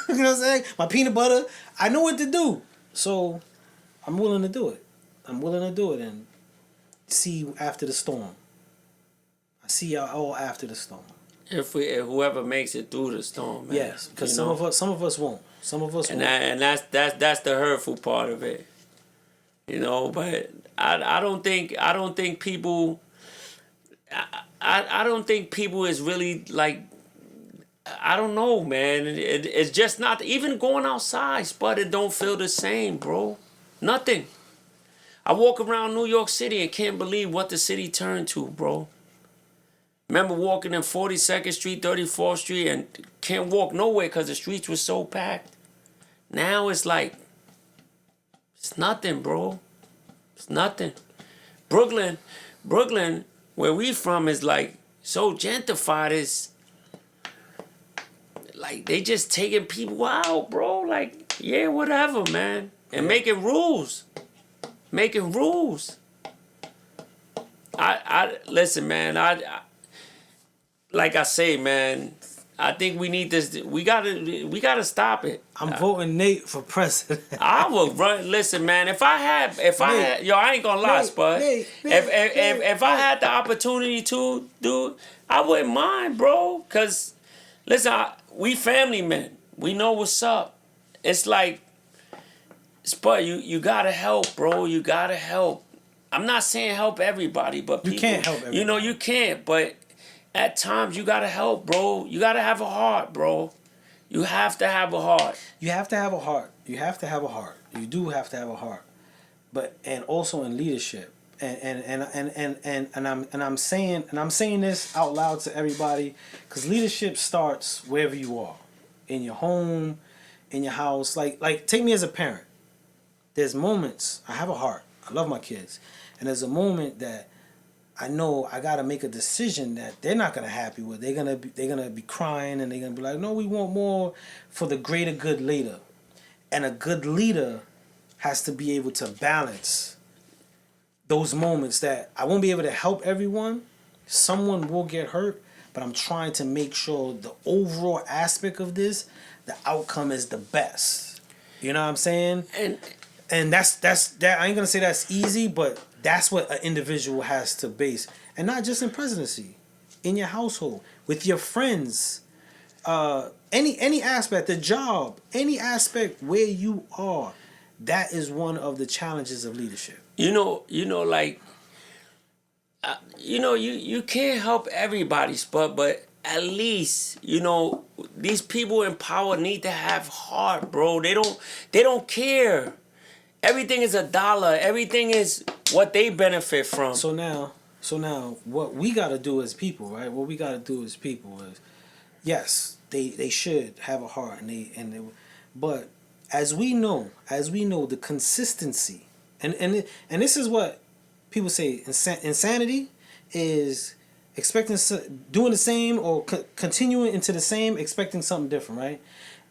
what I'm saying? My peanut butter. I know what to do. So I'm willing to do it. And see you after the storm. I see y'all all after the storm. If whoever makes it through the storm, man. Yes, because some of us won't. And that's the hurtful part of it. You know, but I don't think people is really like, I don't know, man. It's just not, even going outside, but it don't feel the same, bro. Nothing. I walk around New York City and can't believe what the city turned to, bro. Remember walking in 42nd Street, 34th Street, and can't walk nowhere because the streets were so packed. Now it's like, it's nothing, bro. It's nothing. Brooklyn, where we from, is like so gentrified. It's like they just taking people out, bro. Like, yeah, whatever, man. And making rules. I listen, man. I like I say, man, I think we need this. We gotta stop it. I'm voting Nate for president. I would run. Listen, man. If I had, yo, I ain't gonna lie, Spud. If I had the opportunity to do, I wouldn't mind, bro. Cause, listen, we family men. We know what's up. It's like, Spud, you gotta help, bro. You gotta help. I'm not saying help everybody, but people, you can't help everybody. You know, you can't, but at times you gotta help, bro. You gotta have a heart, bro. You have to have a heart. You have to have a heart. You do have to have a heart. But and also in leadership. And I'm saying this out loud to everybody, because leadership starts wherever you are. In your home, in your house. Like take me as a parent. There's moments, I have a heart. I love my kids. And there's a moment that I know I gotta make a decision that they're not gonna happy with. They're gonna be crying, and they're gonna be like, no, we want more for the greater good later. And a good leader has to be able to balance those moments that I won't be able to help everyone. Someone will get hurt, but I'm trying to make sure the overall aspect of this, the outcome is the best. You know what I'm saying? And that's that. I ain't gonna say that's easy, but that's what an individual has to base, and not just in presidency, in your household, with your friends, any aspect, the job, any aspect where you are. That is one of the challenges of leadership. Like, you can't help everybody, but at least, these people in power need to have heart, bro. They don't care. Everything is $1. Everything is what they benefit from. So now, what we got to do as people, right? What we got to do as people is, yes, they should have a heart, but as we know, the consistency, and this is what people say, insanity is expecting doing the same or continuing into the same, expecting something different, right?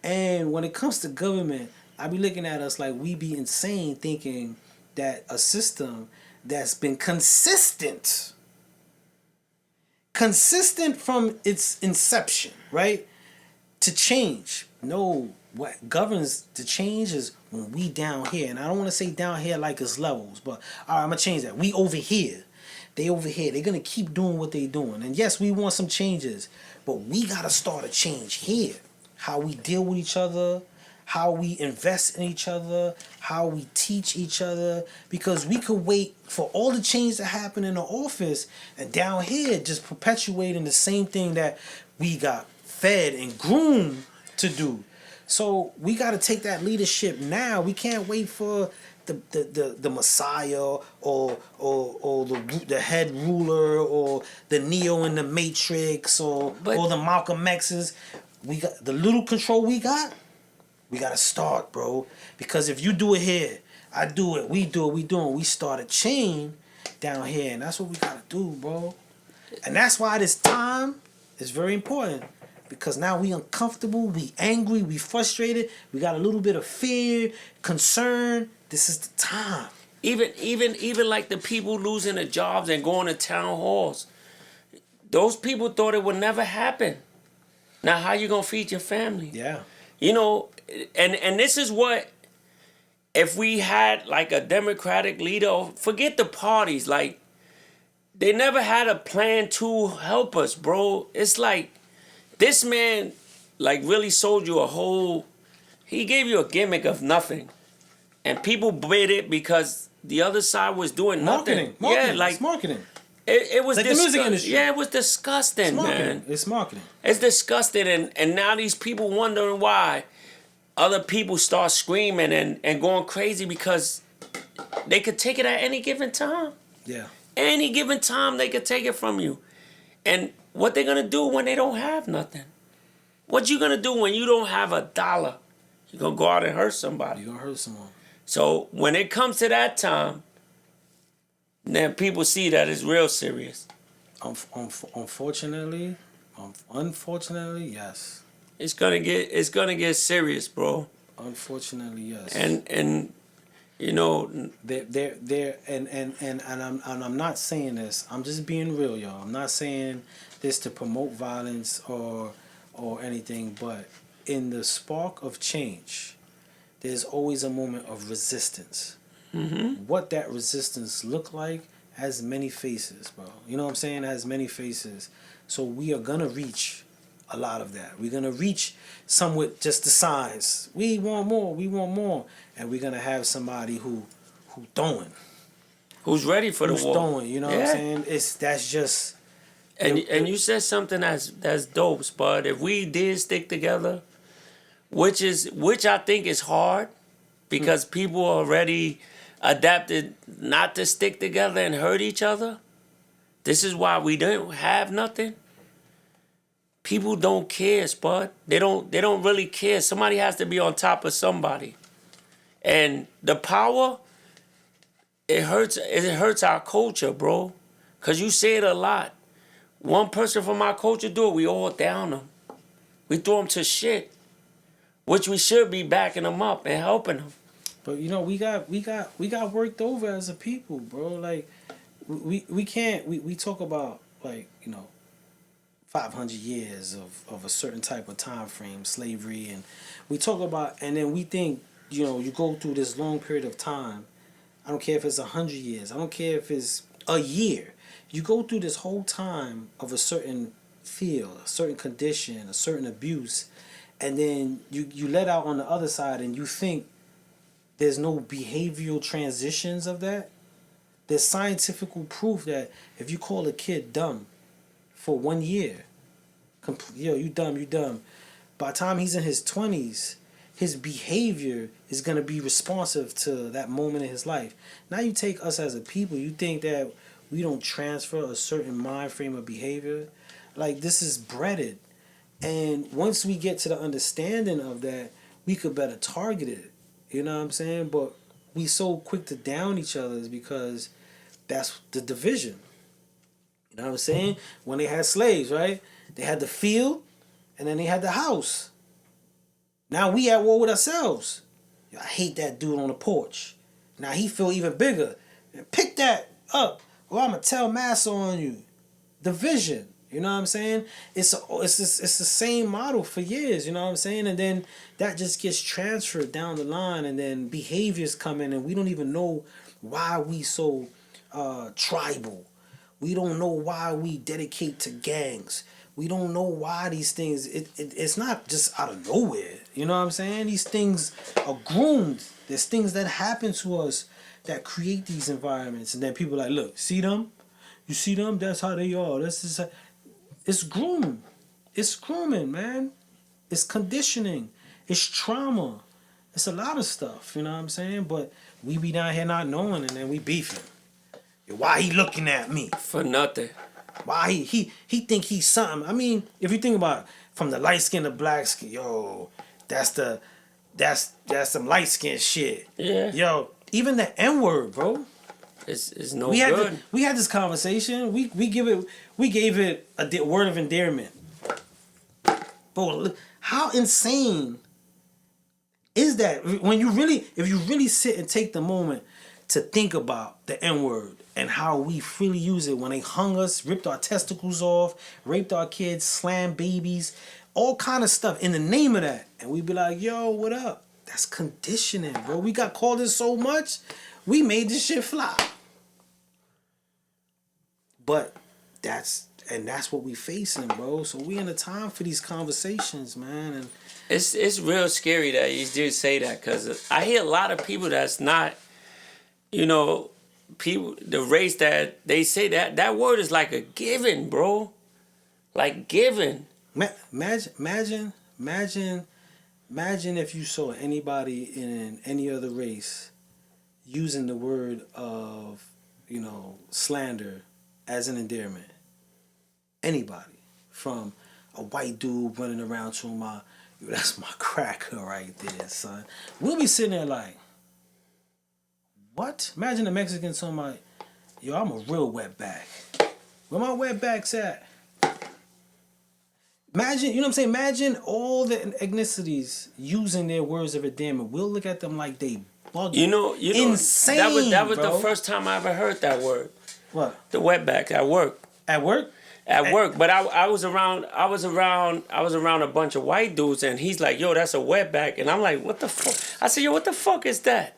And when it comes to government, I be looking at us like we be insane thinking that a system that's been consistent from its inception, right, to change. No, what governs the change is when we down here. And I don't want to say down here like it's levels, but all right, I'm going to change that. We over here. They over here. They're gonna keep doing what they doing. And yes, we want some changes, but we gotta start a change here. How we deal with each other, how we invest in each other, how we teach each other. Because we could wait for all the change to happen in the office, and down here just perpetuating the same thing that we got fed and groomed to do. So we got to take that leadership now. We can't wait for the Messiah or the head ruler or the Neo in the Matrix or the Malcolm X's. We got the little control we got. We got to start, bro. Because if you do it here, I do it, we do it, we start a chain down here, and that's what we got to do, bro. And that's why this time is very important. Because now we uncomfortable, we angry, we frustrated, we got a little bit of fear, concern. This is the time. Even like the people losing their jobs and going to town halls. Those people thought it would never happen. Now how you gonna feed your family? Yeah. You know, and this is what, if we had like a Democratic leader, forget the parties, like they never had a plan to help us, bro. It's like this man like really sold you he gave you a gimmick of nothing. And people bid it because the other side was doing nothing. Marketing. Yeah, like it's marketing. It was like the music industry. Yeah, it was disgusting, man. It's marketing. It's disgusting, and now these people wondering why other people start screaming and going crazy because they could take it at any given time. Yeah. Any given time they could take it from you. And what they gonna do when they don't have nothing? What you gonna do when you don't have $1? You gonna go out and hurt somebody. You gonna hurt someone. So when it comes to that time, then people see that it's real serious. Unfortunately, yes. It's gonna get serious, bro. Unfortunately, yes. And you know, I'm not saying this. I'm just being real, y'all. I'm not saying this to promote violence or anything, but in the spark of change, there's always a moment of resistance. Mm-hmm. What that resistance look like has many faces, bro. You know what I'm saying? It has many faces. So we are gonna reach a lot of that. We're gonna reach some with just the signs. We want more, and we're gonna have somebody who throwing, who's ready for the war. Throwing, you know what I'm saying? That's just. And you said something that's dope, Spud. If we did stick together, which I think is hard, because people already adapted not to stick together and hurt each other. This is why we don't have nothing. People don't care, Spud. They don't really care. Somebody has to be on top of somebody. And the power, it hurts our culture, bro. Cause you say it a lot. One person from our culture do it, we all down them. We throw them to shit. Which we should be backing them up and helping them. But you know, we got worked over as a people, bro. Like we can't we talk about, like, you know, 500 years of a certain type of time frame, slavery, and we talk about, and then we think, you know, you go through this long period of time. I don't care if it's 100 years. I don't care if it's a year. You go through this whole time of a certain field, a certain condition, a certain abuse, and then you let out on the other side, and you think there's no behavioral transitions of that. There's scientific proof that if you call a kid dumb for 1 year, you dumb. By the time he's in his 20s, his behavior is going to be responsive to that moment in his life. Now you take us as a people, you think that we don't transfer a certain mind frame of behavior. Like, this is breaded. And once we get to the understanding of that, we could better target it. You know what I'm saying? But we so quick to down each other is because that's the division. You know what I'm saying? When they had slaves, right? They had the field, and then they had the house. Now we at war with ourselves. Yo, I hate that dude on the porch. Now he feel even bigger. Pick that up, or I'm gonna tell Massa on you. Division. You know what I'm saying? It's the same model for years. You know what I'm saying? And then that just gets transferred down the line, and then behaviors come in, and we don't even know why we so tribal. We don't know why we dedicate to gangs. We don't know why these things. It's not just out of nowhere. You know what I'm saying? These things are groomed. There's things that happen to us that create these environments, and then people are like, look, see them? You see them? That's how they are. That's just. It's grooming. It's grooming, man. It's conditioning. It's trauma. It's a lot of stuff. You know what I'm saying? But we be down here not knowing, and then we beefing. Why he looking at me? For nothing. Why he think he's something? I mean, if you think about it, from the light skin to black skin, yo, that's some light skin shit. Yeah. Yo, even the N word, bro. It's no we good. We had this conversation. We gave it a word of endearment. Bro, how insane is that? When if you really sit and take the moment to think about the N word and how we freely use it when they hung us, ripped our testicles off, raped our kids, slammed babies, all kind of stuff in the name of that, and we be like, yo, what up? That's conditioning, bro. We got called it so much, we made this shit fly. But that's what we facing, bro. So we in a time for these conversations, man. And it's real scary that you do say that, because I hear a lot of people that's not, people, the race that they say that word is like a given, bro. Like given. Imagine if you saw anybody in any other race using the word of, slander as an endearment. Anybody. From a white dude running around to that's my cracker right there, son. We'll be sitting there like, what? Imagine a Mexican talking about, yo, I'm a real wetback. Where my wetbacks at? Imagine, you know what I'm saying? Imagine all the ethnicities using their words of endearment. We'll look at them like they bugging. Insane, that was bro. the first time I ever heard that word. What? The wetback at work. At work? At work, but I was around a bunch of white dudes, and he's like, yo, that's a wetback, and I'm like, what the fuck? I said, yo, what the fuck is that?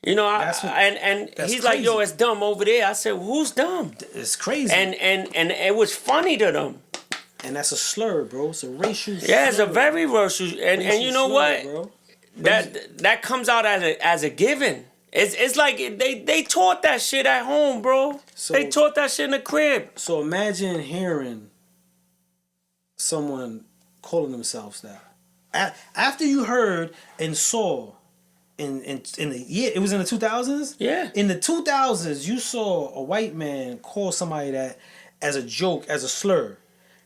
And he's crazy. like, yo, it's dumb over there. I said, well, who's dumb? It's crazy. And it was funny to them. And that's a slur, bro. It's a racial slur. Yeah, it's a very racial. And you know slur, what? Bro. That comes out as a given. It's like they taught that shit at home, bro. So, they taught that shit in the crib. So imagine hearing someone calling themselves that. After you heard and saw in the year, it was in the 2000s? Yeah. In the 2000s, you saw a white man call somebody that as a joke, as a slur.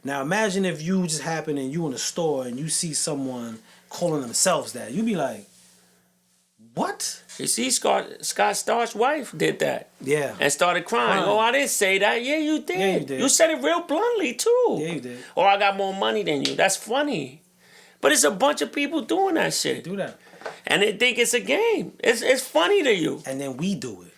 Now imagine if you just happen and you in a store and you see someone calling themselves that. You'd be like, what? You see, Scott Storch's wife did that. Yeah. And started crying. Oh, I didn't say that. Yeah, you did. Yeah, you did. You said it real bluntly, too. Yeah, you did. Oh, I got more money than you. That's funny. But it's a bunch of people doing that shit. Do that. And they think it's a game. It's funny to you. And then we do it.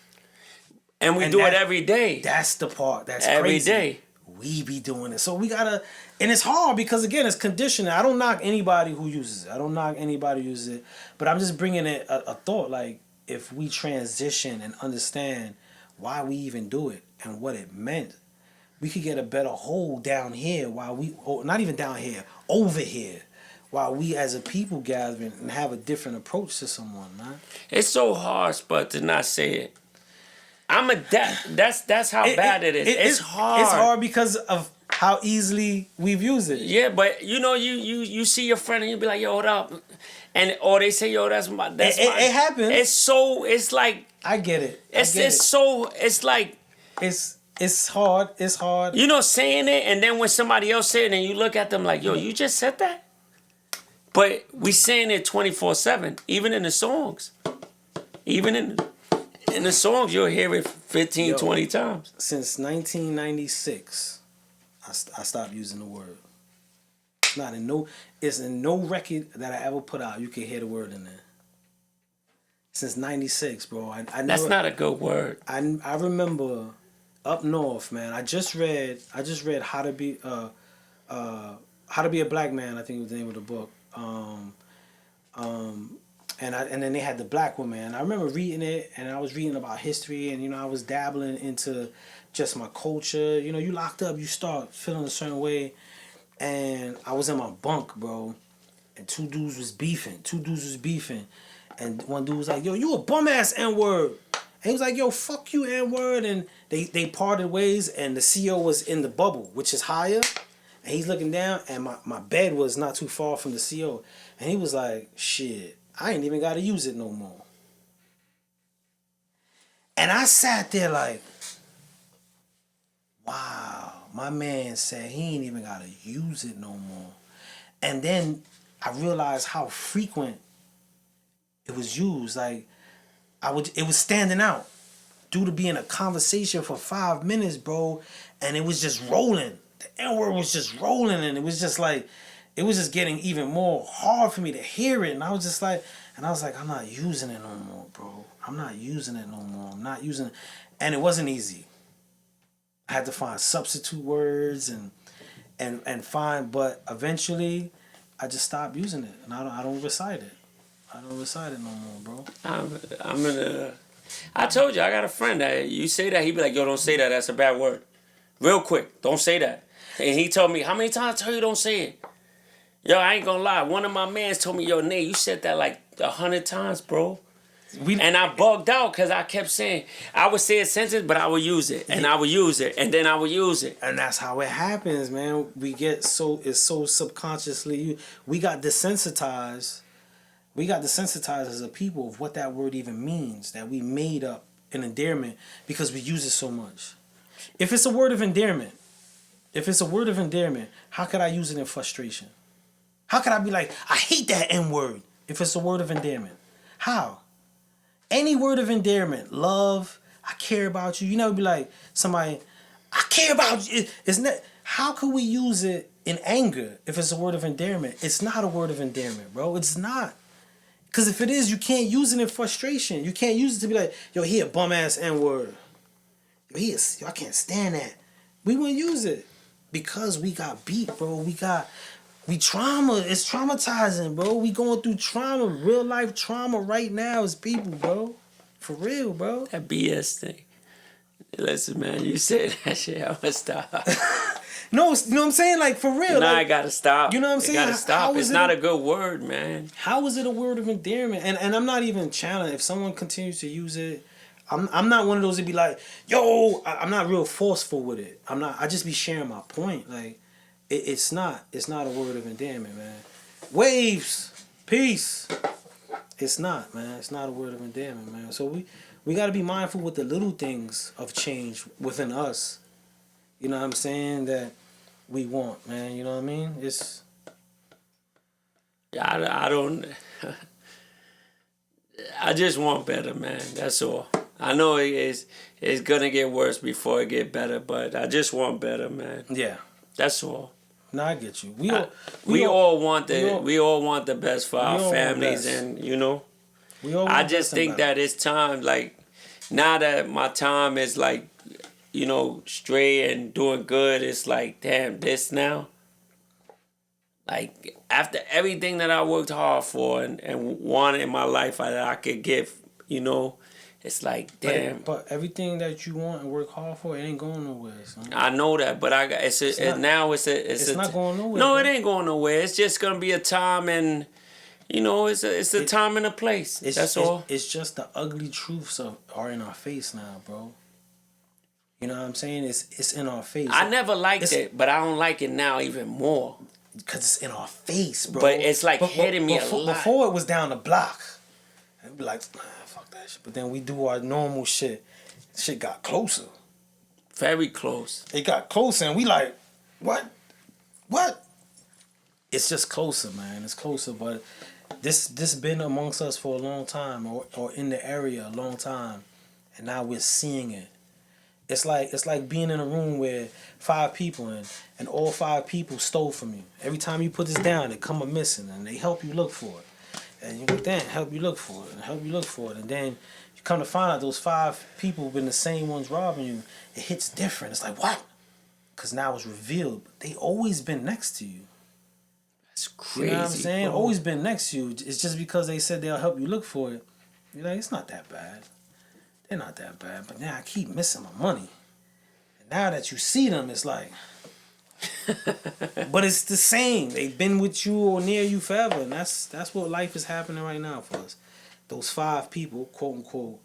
And we do it every day. That's the part that's every crazy. Every day. We be doing it. So we gotta, and it's hard because again, it's conditioning. I don't knock anybody who uses it. But I'm just bringing it a thought, like if we transition and understand why we even do it and what it meant, we could get a better hold down here not even down here, over here, while we as a people gathering and have a different approach to someone, man. It's so harsh, but to not say it. That's how bad it is. It's hard. It's hard because of how easily we've used it. Yeah, but you see your friend and you be like, yo, what up? Or they say, yo, that's my. It happens. It's like. I get it. It's like. It's hard. It's hard. Saying it, and then when somebody else say it, and you look at them like, yo, you just said that? But we saying it 24/7, even in the songs. Even in the songs, you'll hear it 15, 20 times. Since 1996, I stopped using the word. It's in no record that I ever put out. You can hear the word in there. Since 96, bro. That's not a good word. I remember up north, man. I just read How to Be a Black Man, I think was the name of the book. And then they had the Black Woman. And I remember reading it, and I was reading about history, and I was dabbling into just my culture. You know, you locked up, you start feeling a certain way. And I was in my bunk, bro, and two dudes was beefing. And one dude was like, yo, you a bum ass N-word. And he was like, yo, fuck you, N-word. And they parted ways, and the CO was in the bubble, which is higher. And he's looking down, and my bed was not too far from the CO. And he was like, shit, I ain't even got to use it no more. And I sat there like, wow, my man said he ain't even got to use it no more. And then I realized how frequent it was used. Like, it was standing out due to being a conversation for 5 minutes, bro. And it was just rolling. The N-word was just rolling, and it was just like, it was just getting even more hard for me to hear it. And I was like, I'm not using it no more, bro. I'm not using it no more. I'm not using it. And it wasn't easy. I had to find substitute words and find, but eventually I just stopped using it, and I don't recite it. I don't recite it no more, bro. I told you, I got a friend that you say that, he be like, yo, don't say that, that's a bad word. Real quick, don't say that. And he told me, how many times I tell you don't say it? Yo, I ain't gonna lie, one of my mans told me, yo, Nate, you said that like 100 times, bro. And I bugged out because I kept saying, I would say a sentence, but I would use it, and I would use it, and then I would use it. And that's how it happens, man. It's so subconsciously, we got desensitized. We got desensitized as a people of what that word even means, that we made up an endearment because we use it so much. If it's a word of endearment, how could I use it in frustration? How could I be like, I hate that N-word if it's a word of endearment? How? Any word of endearment, love, I care about you. You never be like somebody, I care about you. It's not. How could we use it in anger if it's a word of endearment? It's not a word of endearment, bro. It's not. Because if it is, you can't use it in frustration. You can't use it to be like, yo, he a bum ass N-word. Yo, I can't stand that. We wouldn't use it because we got beat, bro. We trauma. It's traumatizing, bro. We going through trauma, real life trauma right now as people, bro. For real, bro. That BS thing. Listen, man, you said that shit, I'm gonna stop. No, you know what I'm saying? Like, for real. Nah, like, I gotta stop. You know what I'm saying? I gotta stop. It's not a good word, man. How is it a word of endearment? And I'm not even challenging. If someone continues to use it, I'm not one of those that be like, yo, I'm not real forceful with it. I just be sharing my point. Like, it's not a word of endearment, man. Waves, peace. It's not, man. It's not a word of endearment, man. So we got to be mindful with the little things of change within us. You know what I'm saying? That we want, man. You know what I mean? It's. I don't. I just want better, man. That's all. I know it's gonna get worse before it get better, but I just want better, man. Yeah. That's all. No, I get you. We all want the best for our families, and you know. I just think that it's time, like, now that my time is like, you know, straight and doing good, it's like, damn, this now. Like, after everything that I worked hard for and wanted in my life that I could give, you know, it's like, damn. But everything that you want and work hard for, it ain't going nowhere. Son. I know that, but it's not going nowhere. No, it ain't going nowhere. It's just gonna be a time, and you know, it's a time and a place. That's all. It's just the ugly truths are in our face now, bro. You know what I'm saying? It's in our face. I never liked it, but I don't like it now even more. Because it's in our face, bro. But it's like hitting me a lot. Before it was down the block. I'd be like, fuck that shit. But then we do our normal shit. Shit got closer. Very close. It got closer and we like, what? What? It's just closer, man. It's closer. But this been amongst us for a long time or in the area a long time. And now we're seeing it. It's like being in a room with 5 people and all 5 people stole from you. Every time you put this down, they come up missing and they help you look for it. And you go, damn, help you look for it and help you look for it. And then you come to find out those 5 people have been the same ones robbing you. It hits different. It's like, what? Because now it's revealed. But they always been next to you. That's crazy. You know what I'm saying? Bro. Always been next to you. It's just because they said they'll help you look for it. You're like, it's not that bad. They're not that bad. But now I keep missing my money. Now that you see them, it's like, but it's the same. They've been with you or near you forever, and that's what life is happening right now for us. Those 5 people, quote unquote,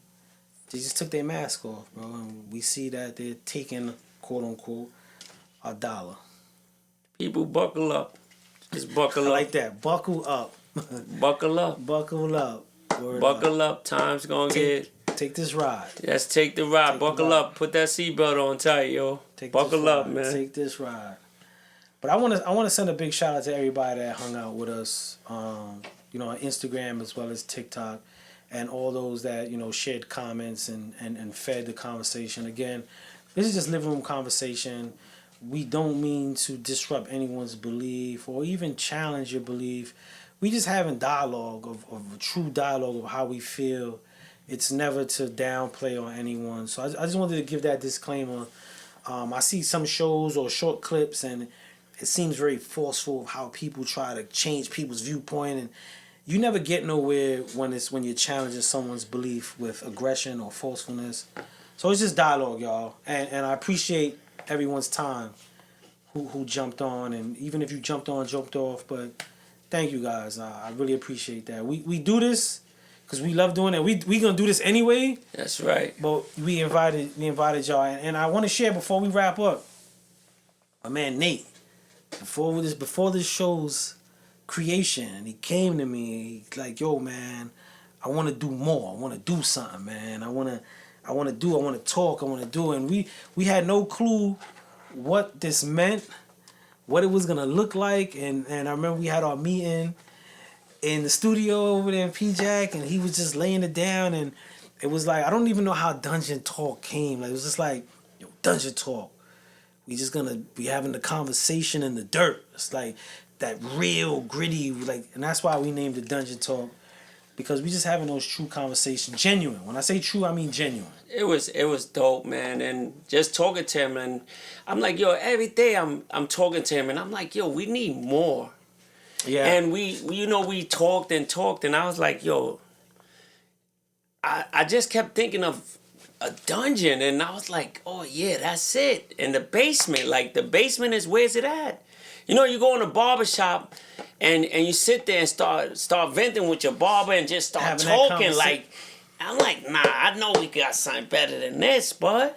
they just took their mask off, bro, and we see that they're taking, quote unquote, $1. People buckle up. Just buckle I up. like that. Buckle up. Buckle up. Buckle up. Word Buckle up. Time's gonna get. Take this ride. Let's take the ride. Take Buckle the ride. up. Put that seatbelt on tight, yo. Buckle up, man. Take this ride. But I want to send a big shout out to everybody that hung out with us, on Instagram as well as TikTok, and all those that shared comments and fed the conversation. Again, this is just living room conversation. We don't mean to disrupt anyone's belief or even challenge your belief. We just having dialogue of a true dialogue of how we feel. It's never to downplay on anyone. So I just wanted to give that disclaimer. I see some shows or short clips, and it seems very forceful of how people try to change people's viewpoint, and you never get nowhere when you're challenging someone's belief with aggression or forcefulness. So it's just dialogue, y'all, and I appreciate everyone's time who jumped on, and even if you jumped off, but thank you guys. I really appreciate that. We do this because we love doing it. We gonna do this anyway. That's right. But we invited y'all, and I want to share before we wrap up. My man Nate, before this show's creation, he came to me. He's like, "Yo, man, I want to do more. I want to do something, man. I want to talk. I want to do." And we had no clue what this meant, what it was gonna look like, and I remember we had our meeting in the studio over there in P-Jack, and he was just laying it down, and it was like, I don't even know how Dungeon Talk came. Like, it was just like, yo, Dungeon Talk. We just gonna be having the conversation in the dirt. It's like that real gritty, like, and that's why we named it Dungeon Talk, because we just having those true conversations, genuine. When I say true, I mean genuine. It was dope, man, and just talking to him, and I'm like, yo, every day I'm talking to him, and I'm like, yo, we need more. Yeah. And we talked, and I was like, yo, I just kept thinking of a dungeon, and I was like, oh yeah, that's it. And the basement, like the basement is, where's it at? You go in a barbershop and you sit there and start venting with your barber and just start Having talking. Like, I'm like, nah, I know we got something better than this, bud.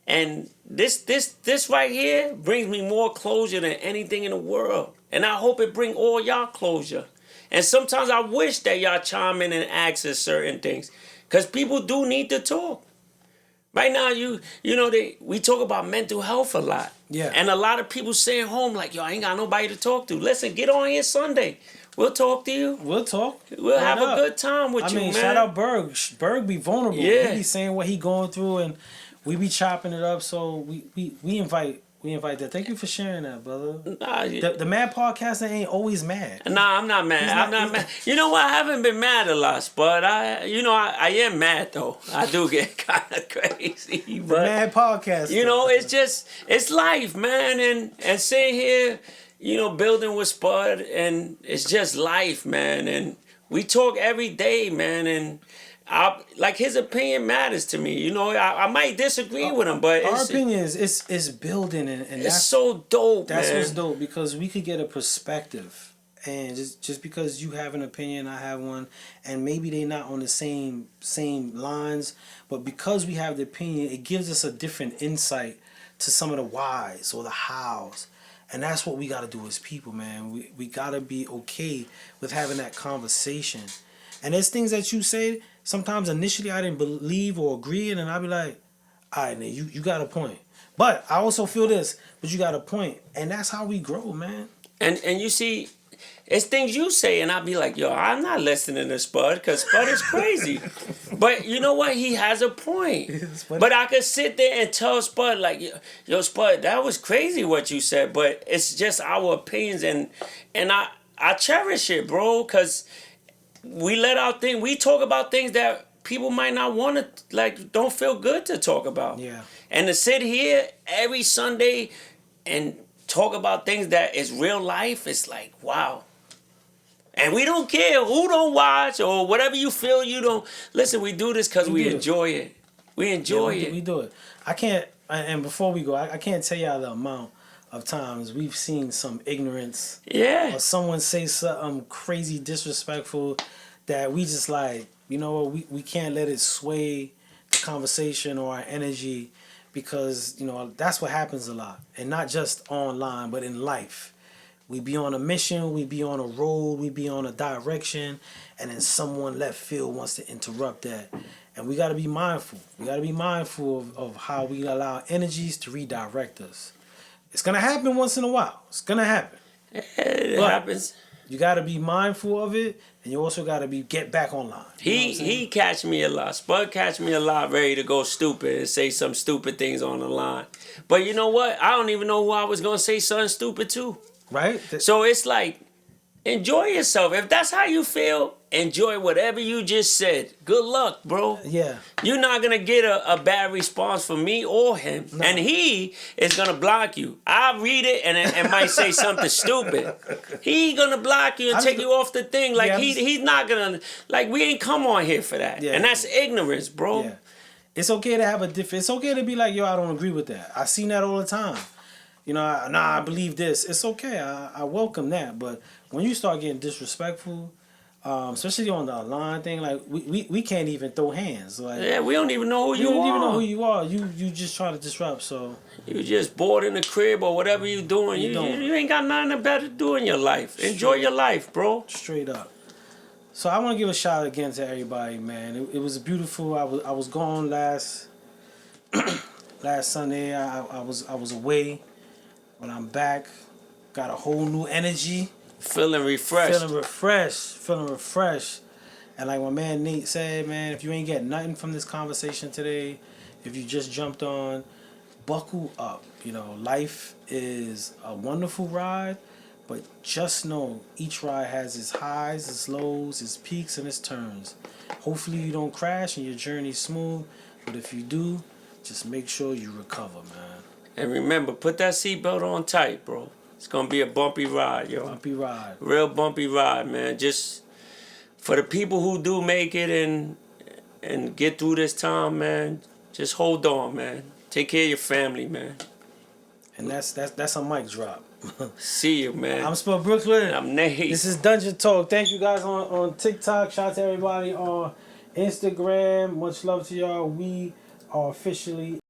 And this right here brings me more closure than anything in the world. And I hope it bring all y'all closure. And sometimes I wish that y'all chime in and ask us certain things. Because people do need to talk. Right now, we talk about mental health a lot. Yeah. And a lot of people staying home like, yo, I ain't got nobody to talk to. Listen, get on here Sunday. We'll talk to you. We'll talk. We'll have a good time with you, man. Shout out Berg. Berg be vulnerable. Yeah. He be saying what he going through, and we be chopping it up. So we invite that. Thank you for sharing that, brother. Nah, the mad podcaster ain't always mad. Nah, I'm not mad. I'm not mad. You know what? I haven't been mad a lot, but I am mad though. I do get kind of crazy. But mad podcast. It's life, man, and sitting here, building with Spud, and it's just life, man. And we talk every day, man, and like his opinion matters to me. I might disagree with him, but our opinion is building, and it's that's so dope. That's man. What's dope, because we could get a perspective, and just because you have an opinion, I have one, and maybe they're not on the same lines, but because we have the opinion, it gives us a different insight to some of the whys or the hows. And that's what we got to do as people, man. We got to be okay with having that conversation. And there's things that you say, sometimes initially I didn't believe or agree, and then I'll be like, all right, man, you got a point. But I also feel this, but you got a point. And that's how we grow, man. And you see, it's things you say, and I'll be like, yo, I'm not listening to Spud, because Spud is crazy. But you know what? He has a point. But I could sit there and tell Spud, like, yo, Spud, that was crazy what you said, but it's just our opinions, and I cherish it, bro, because we let out things, we talk about things that people might not want to, like, don't feel good to talk about. Yeah. And to sit here every Sunday and talk about things that is real life, it's like, wow. And we don't care who don't watch or whatever you feel you don't. Listen, we do this because we enjoy it. We enjoy it. We do it. I can't And before we go, I can't tell y'all the amount of times we've seen some ignorance Yeah. or someone say something crazy disrespectful that we just like, you know what, we can't let it sway the conversation or our energy, because you know that's what happens a lot, and not just online but in life. We be on a mission, we be on a road, we be on a direction, and then someone left field wants to interrupt that. And we got to be mindful. We got to be mindful of how we allow energies to redirect us. It's going to happen once in a while. It's going to happen. It But happens. you got to be mindful of it, and you also got to get back online. You know what I'm saying? He catch me a lot. Spud catch me a lot ready to go stupid and say some stupid things on the line. But you know what? I don't even know who I was going to say something stupid to. Right? So it's like, enjoy yourself. If that's how you feel, enjoy whatever you just said. Good luck, bro. Yeah. You're not going to get a bad response from me or him. No. And he is going to block you. I read it and might say something stupid. He going to block you and take you off the thing. Like, Yeah, he's not going to... Like, we ain't come on here for that. Yeah. And that's ignorance, bro. Yeah. It's okay to have a different... It's okay to be like, yo, I don't agree with that. I seen that all the time. You know, I believe this. It's okay. I welcome that. But when you start getting disrespectful, especially on the line thing, like we can't even throw hands. Like, Yeah, we don't even know who you are. You don't even know who you are. You just try to disrupt. So you just bored in the crib or whatever you doing. You ain't got nothing better to do in your life. Enjoy your life, bro. Straight up. So I want to give a shout out again to everybody, man. It was beautiful. I was gone last Sunday. I was away. When I'm back, got a whole new energy. Feeling refreshed. Feeling refreshed. And like my man Nate said, man, if you ain't getting nothing from this conversation today, if you just jumped on, buckle up. You know, life is a wonderful ride, but just know each ride has its highs, its lows, its peaks, and its turns. Hopefully you don't crash and your journey's smooth, but if you do, just make sure you recover, man. And remember, put that seatbelt on tight, bro. It's going to be a bumpy ride, yo. Bumpy ride. Real bumpy ride, man. Just for the people who do make it and get through this time, man, just hold on, man. Take care of your family, man. And that's a mic drop. See you, man. I'm Spud Brooklyn. I'm Nate. This is Dungeon Talk. Thank you guys on TikTok. Shout out to everybody on Instagram. Much love to y'all. We are officially